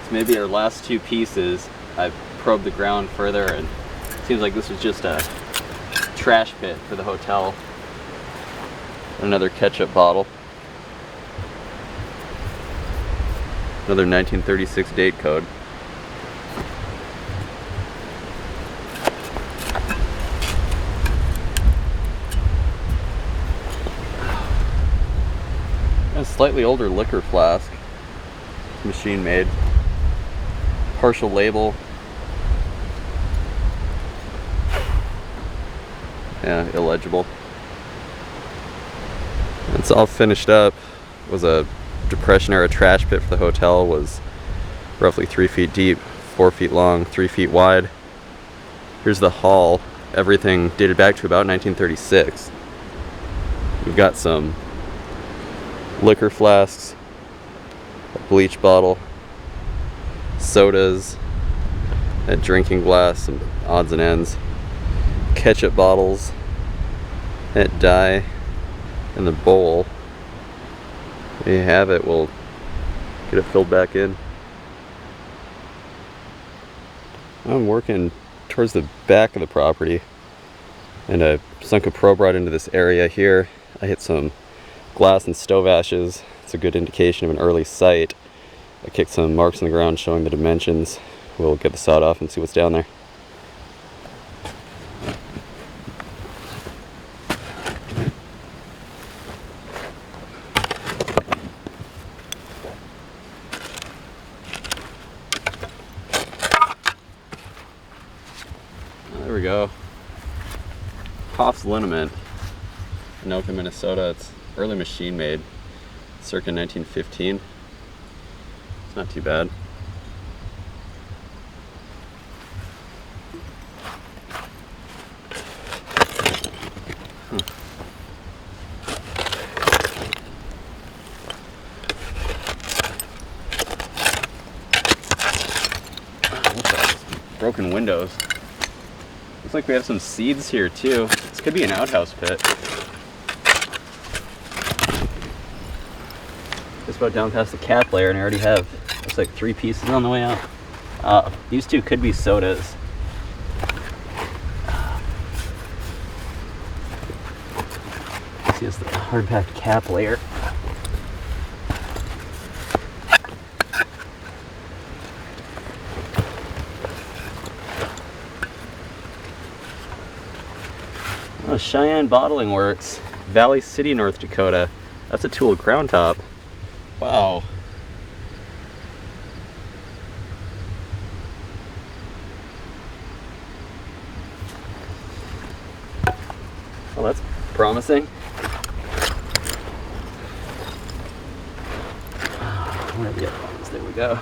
So maybe our last two pieces, I've probed the ground further, and it seems like this was just a trash pit for the hotel. Another ketchup bottle. Another 1936 date code. A slightly older liquor flask. Machine made. Partial label. Yeah, illegible. It's all finished up. It was a Depression era trash pit for the hotel. Was roughly 3 feet deep, 4 feet long, 3 feet wide. Here's the hall. Everything dated back to about 1936. We've got some liquor flasks, a bleach bottle, sodas, a drinking glass, some odds and ends, ketchup bottles, that dye, and the bowl. There you have it. We'll get it filled back in. I'm working towards the back of the property, and I sunk a probe rod into this area here. I hit some glass and stove ashes. It's a good indication of an early site. I kicked some marks in the ground showing the dimensions. We'll get the sod off and see what's down there. There we go. Hoff's liniment, Anoka, Minnesota. It's early machine made, circa 1915. It's not too bad. Broken windows. Looks like we have some seeds here too. This could be an outhouse pit. Just about down past the cap layer, and I already have, looks like 3 pieces on the way out. These two could be sodas. See, it's the hard packed cap layer. Oh, Cheyenne Bottling Works, Valley City, North Dakota. That's a tool ground top. Wow. Well, that's promising. Where are the other ones? There we go.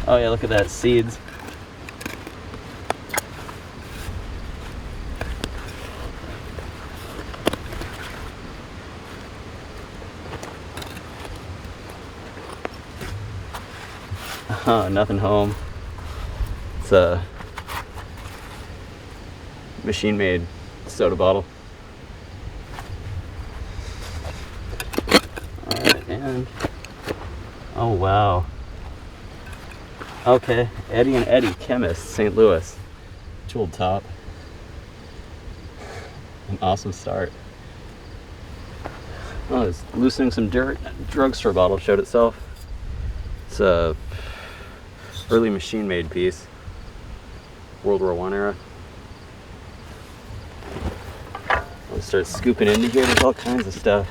Oh yeah, look at that, seeds. Nothing home. It's a machine made soda bottle. Alright, and oh wow. Okay, Eddie and Eddie, chemists, St. Louis. Tooled top. An awesome start. Oh, it's loosening some dirt. Drugstore bottle showed itself. It's a early machine made piece. World War I era. I'll start scooping into here. There's all kinds of stuff.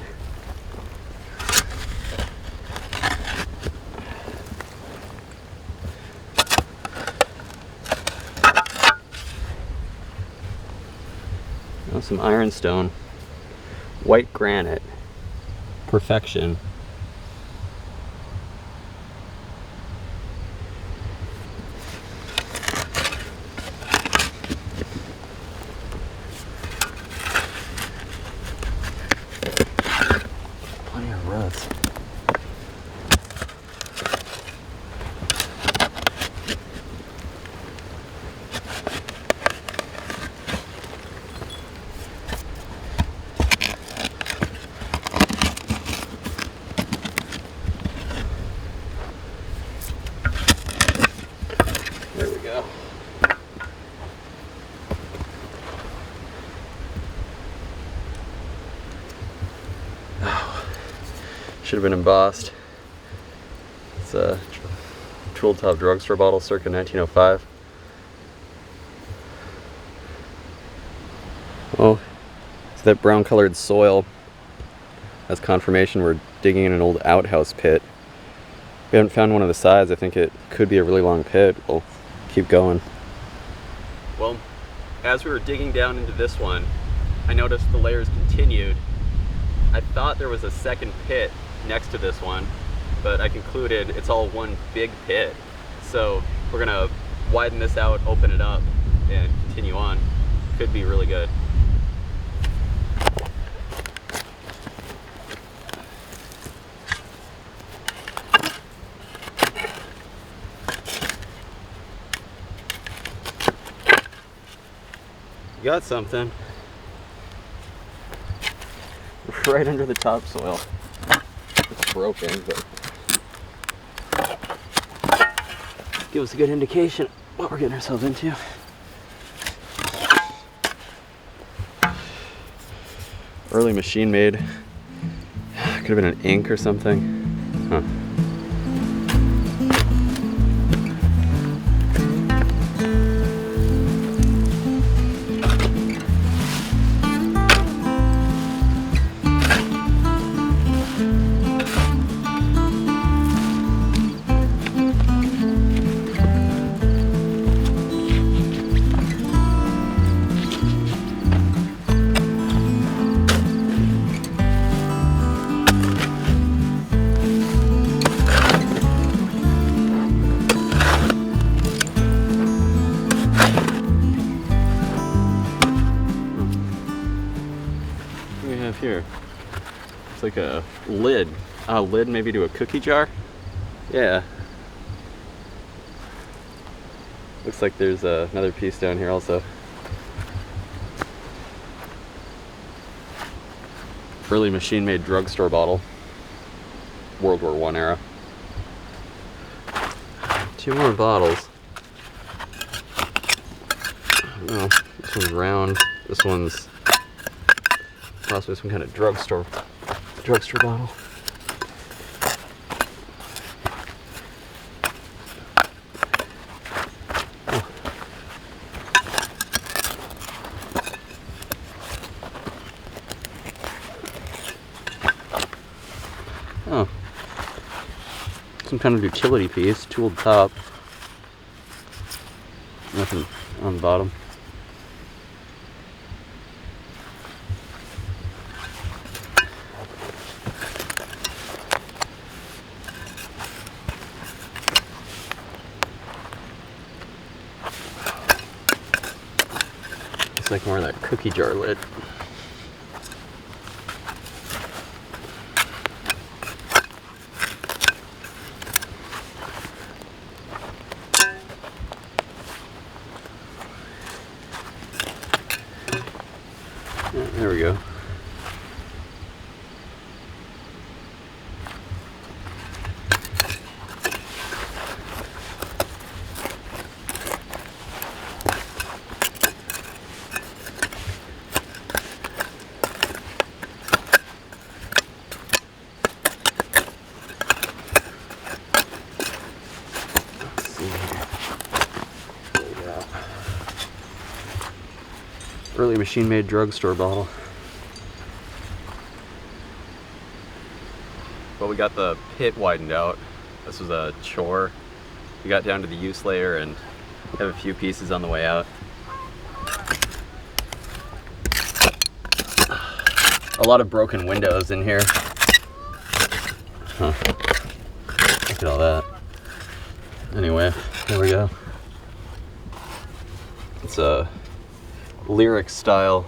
Some ironstone, white granite, perfection. go. Oh, should have been embossed. It's a tool top drugstore bottle circa 1905. Oh, it's that brown colored soil. That's confirmation we're digging in an old outhouse pit. We haven't found one of the sides. I think it could be a really long pit. We'll keep going. Well, as we were digging down into this one, I noticed the layers continued. I thought there was a second pit next to this one, but I concluded it's all one big pit. So we're gonna widen this out, open it up, and continue on. Could be really good. Got something right under the topsoil. It's broken, but gives us a good indication what we're getting ourselves into. Early machine made. Could have been an ink or something. Huh. Here, it's like a lid. A lid maybe to a cookie jar? Yeah. Looks like there's another piece down here also. Early machine-made drugstore bottle. World War I era. 2 more bottles. Oh, this one's round. This one's possibly some kind of drugstore bottle. Oh, some kind of utility piece, tooled top. Nothing on the bottom. Like more of that cookie jar lid. Yeah, there we go. Early machine-made drugstore bottle. Well, we got the pit widened out. This was a chore. We got down to the use layer and have a few pieces on the way out. A lot of broken windows in here. Huh. Look at all that. Anyway, here we go. It's a Lyric style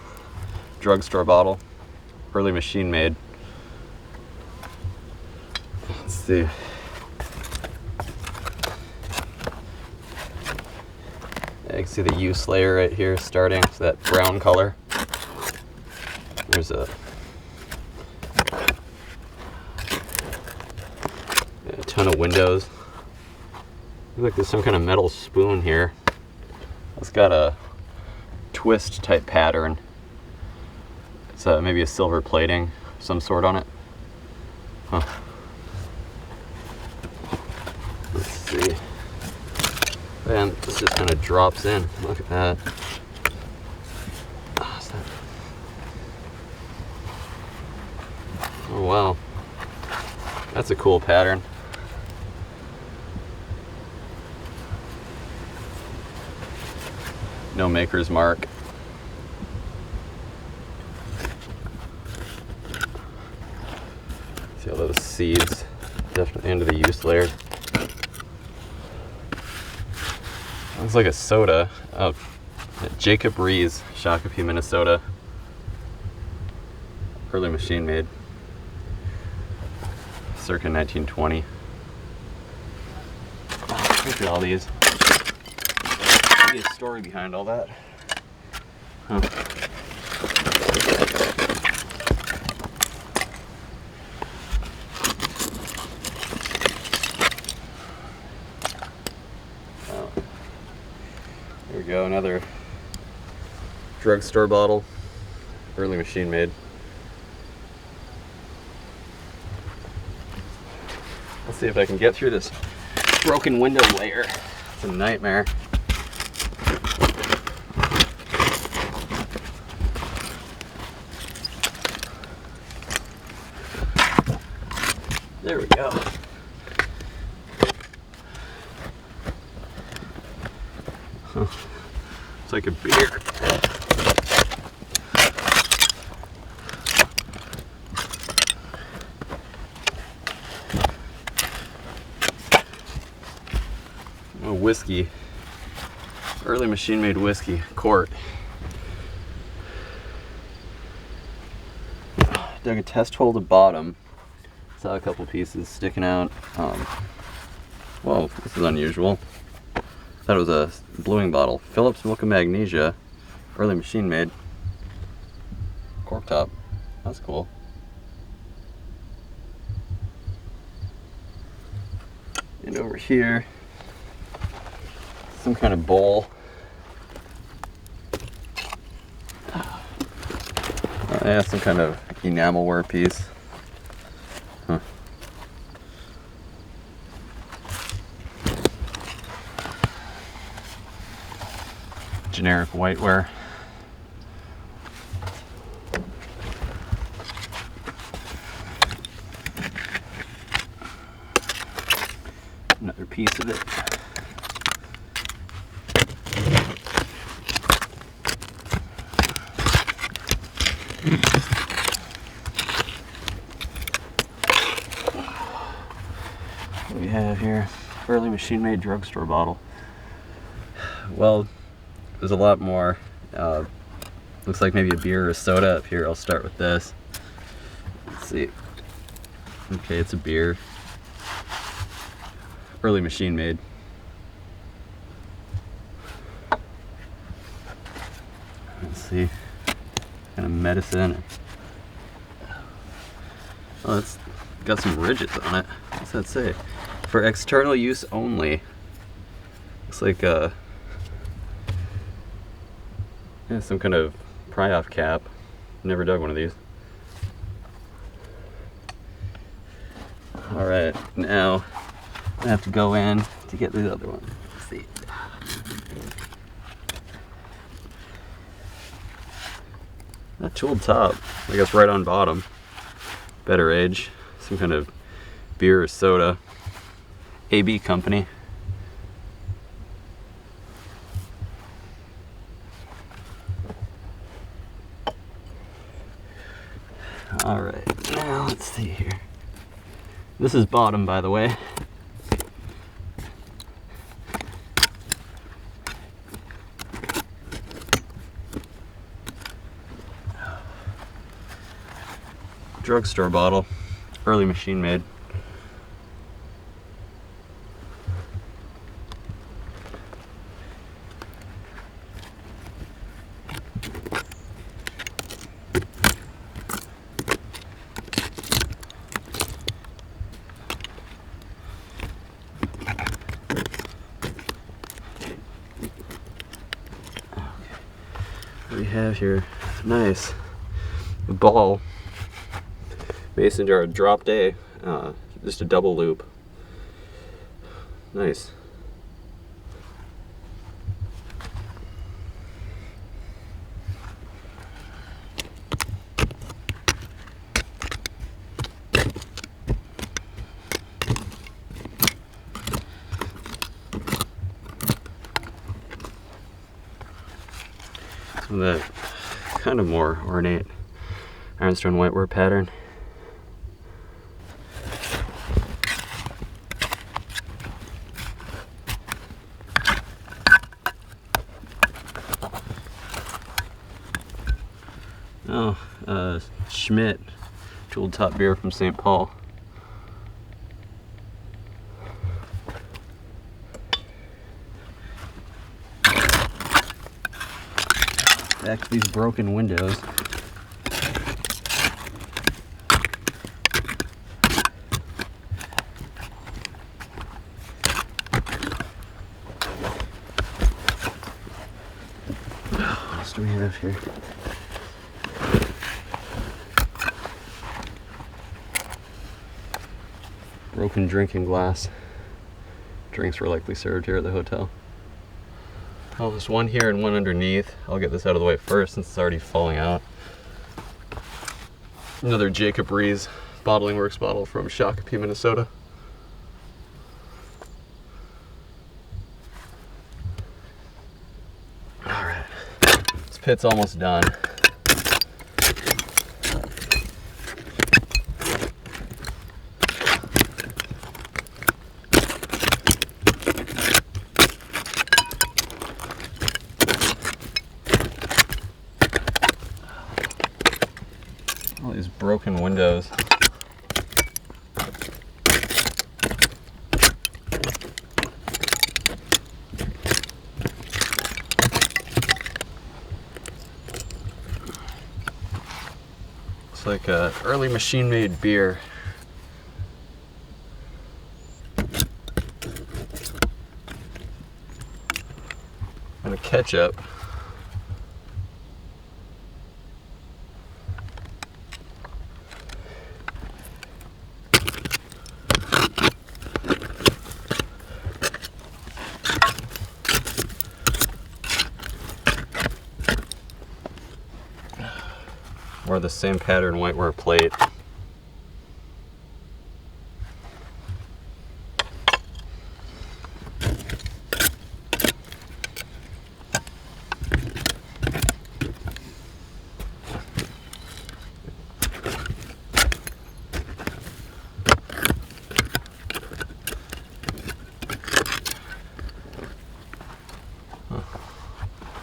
drugstore bottle, early machine made. Let's see. Yeah, you can see the use layer right here starting, so that brown color. There's a ton of windows. Looks like there's some kind of metal spoon here. It's got a twist type pattern. It's maybe a silver plating of some sort on it. Huh. Let's see. And this just kind of drops in. Look at that. Oh wow. That's a cool pattern. No maker's mark. See all those seeds, definitely into the use layer. Looks like a soda. Oh, Jacob Rees, Shakopee, Minnesota. Early machine made. Circa 1920. Look at all these. Maybe a story behind all that. Huh. Oh. There we go, another drugstore bottle. Early machine made. Let's see if I can get through this broken window layer. It's a nightmare. There we go. Huh. It's like a beer. Oh, whiskey. Early machine made whiskey. Quart. Dug a test hole to bottom. Saw a couple pieces sticking out. Whoa, this is unusual. Thought it was a bluing bottle. Phillips Milk and Magnesia. Early machine made. Cork top. That's cool. And over here, some kind of bowl. Yeah, some kind of enamelware piece. Huh. Generic whiteware. Another piece of it. What do we have here? Early machine made drugstore bottle. Well, there's a lot more. Looks like maybe a beer or a soda up here. I'll start with this. Let's see. Okay, it's a beer. Early machine made. Let's see. Kind of medicine. Oh, it's got some ridges on it. What's that say? For external use only. Looks like yeah, some kind of pry-off cap. Never dug one of these. Alright, now I have to go in to get the other one. Let's see. That tooled top, I guess right on bottom. Better age. Some kind of beer or soda. AB company. Alright, now let's see here. This is bottom, by the way. Drugstore bottle, early machine made. we have here? Nice. A ball. Mason jar drop day. Just a double loop. Nice. Some of that kind of more ornate ironstone whitewood pattern. Oh, Schmidt, jeweled top beer from St. Paul. Back to these broken windows. What else do we have here? Broken drinking glass. Drinks were likely served here at the hotel. Oh, there's one here and one underneath. I'll get this out of the way first since it's already falling out. Another Jacob Rees Bottling Works bottle from Shakopee, Minnesota. Alright, this pit's almost done. All these broken windows. It's like a early machine-made beer. And a ketchup. Or the same pattern whiteware plate.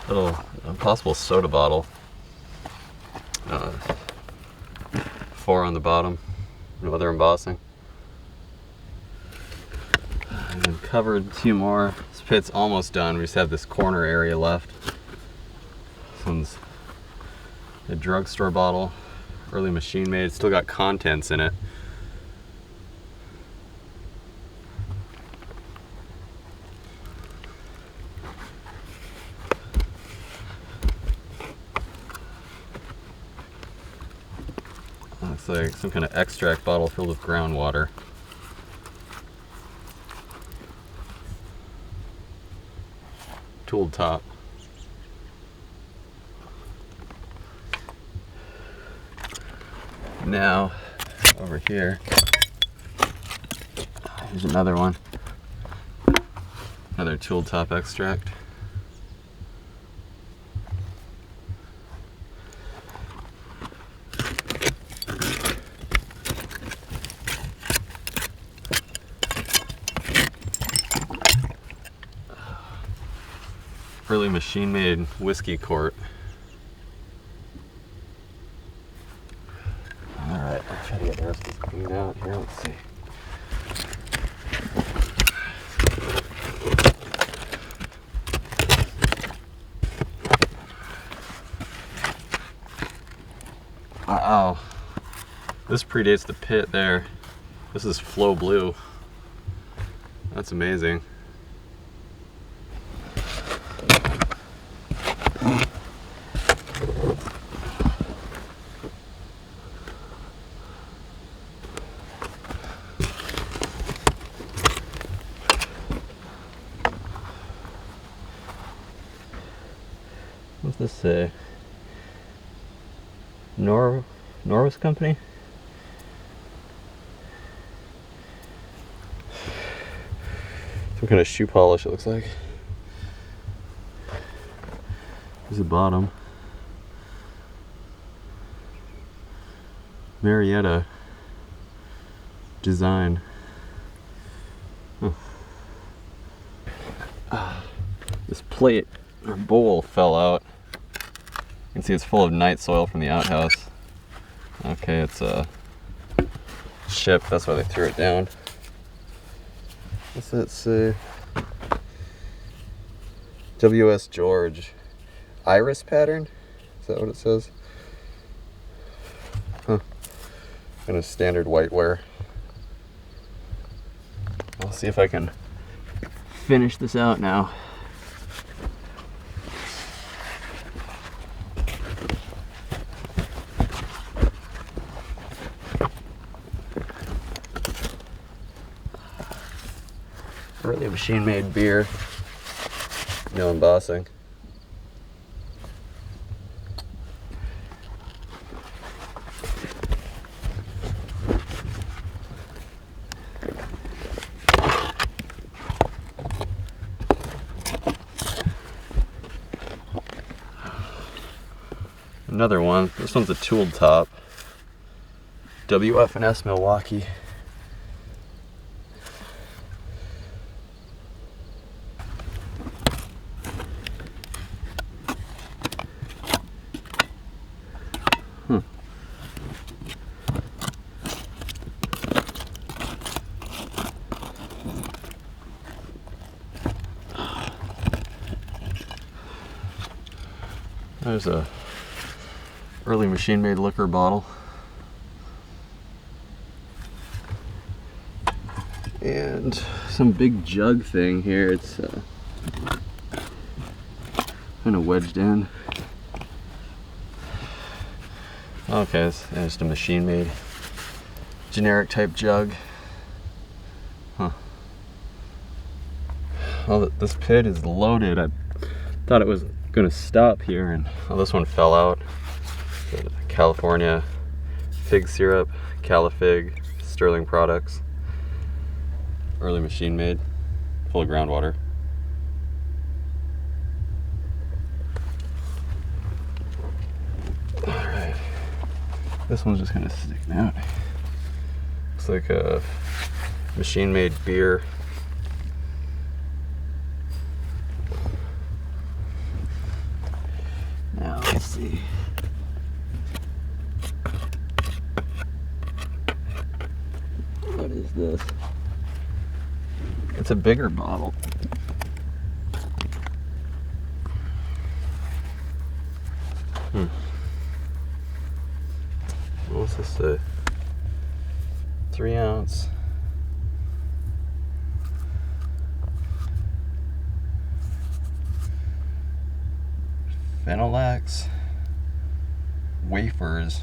Little possible soda bottle. 4 on the bottom, no other embossing. And then covered 2 more. This pit's almost done. We just have this corner area left. This one's a drugstore bottle, early machine made. It's still got contents in it. Looks like some kind of extract bottle filled with groundwater. Tooled top. Now, over here, here's another one. Another tooled top extract. Early machine-made whiskey quart. All right, I'll try to get the rest of this cleaned out here. Let's see. Uh-oh. This predates the pit there. This is Flow Blue. That's amazing. What's this say? Norris Company? Some kind of shoe polish, it looks like. Here's the bottom. Marietta design. This plate or bowl fell out. You can see it's full of night soil from the outhouse. Okay, it's a ship, that's why they threw it down. What's that say? W.S. George. Iris pattern? Is that what it says? Huh. Kind of standard whiteware. I'll see if I can finish this out now. Really machine-made beer. No embossing. Another one. This one's a tooled top. WF&S Milwaukee. There's a early machine-made liquor bottle. And some big jug thing here. It's kind of wedged in. Okay, it's just a machine-made generic type jug. Huh. Well, this pit is loaded. I thought it was gonna stop here, and this one fell out. California fig syrup, Califig, Sterling Products, early machine made, full of groundwater. All right, this one's just kind of sticking out. Looks like a machine made beer. Now let's see. What is this? It's a bigger bottle. What's this say? 3 ounce. Phenolax wafers.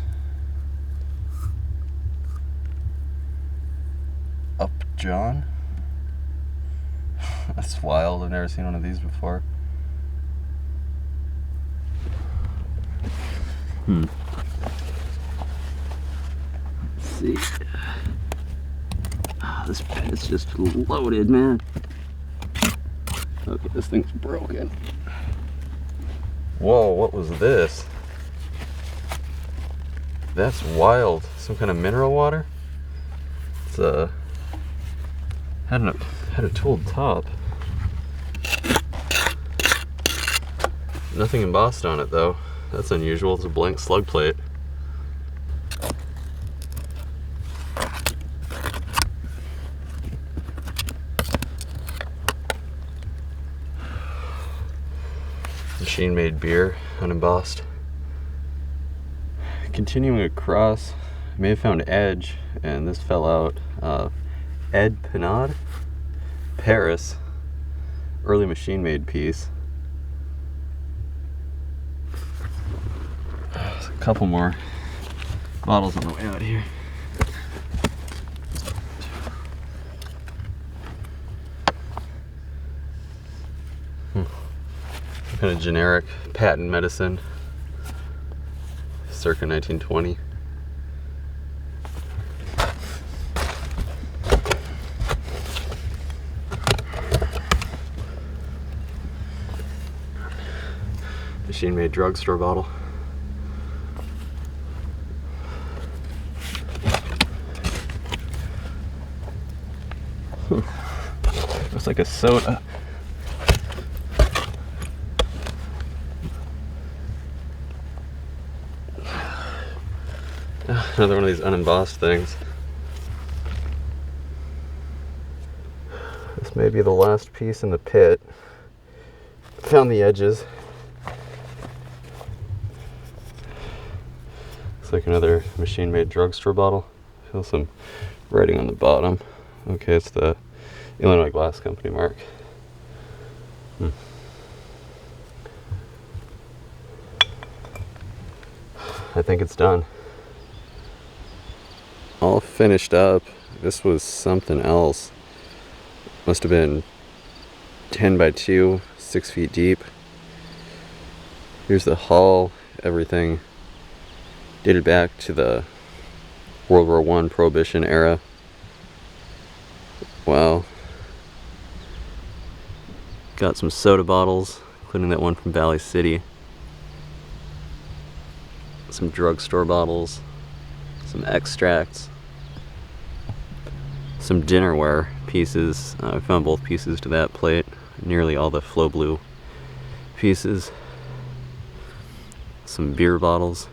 Up John. That's wild. I've never seen one of these before. Let's see. This pit's just loaded, man. Okay, this thing's broken. Whoa, what was this? That's wild. Some kind of mineral water? It's had a tooled top. Nothing embossed on it though. That's unusual. It's a blank slug plate. Machine-made beer, unembossed. Continuing across, I may have found Edge, and this fell out. Ed Pinard, Paris, early machine-made piece. There's a couple more bottles on the way out here. kind of generic patent medicine, circa 1920. Machine-made drugstore bottle. Looks like a soda. Another one of these unembossed things. This may be the last piece in the pit. Found the edges. Looks like another machine-made drugstore bottle. Feel some writing on the bottom. Okay, it's the Illinois Glass Company mark. I think it's done. All finished up. This was something else. Must have been 10 by 2, 6 feet deep. Here's the hull, everything dated back to the World War I Prohibition era. Wow. Got some soda bottles, including that one from Valley City. Some drugstore bottles, some extracts, some dinnerware pieces. I found both pieces to that plate, nearly all the Flow Blue pieces. Some beer bottles,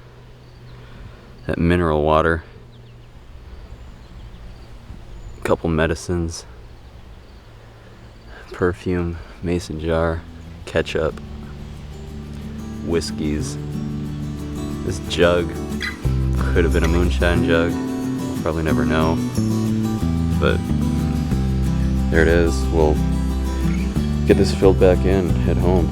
that mineral water, a couple medicines, perfume, mason jar, ketchup, whiskeys. This jug could have been a moonshine jug, probably never know, but there it is. We'll get this filled back in, head home.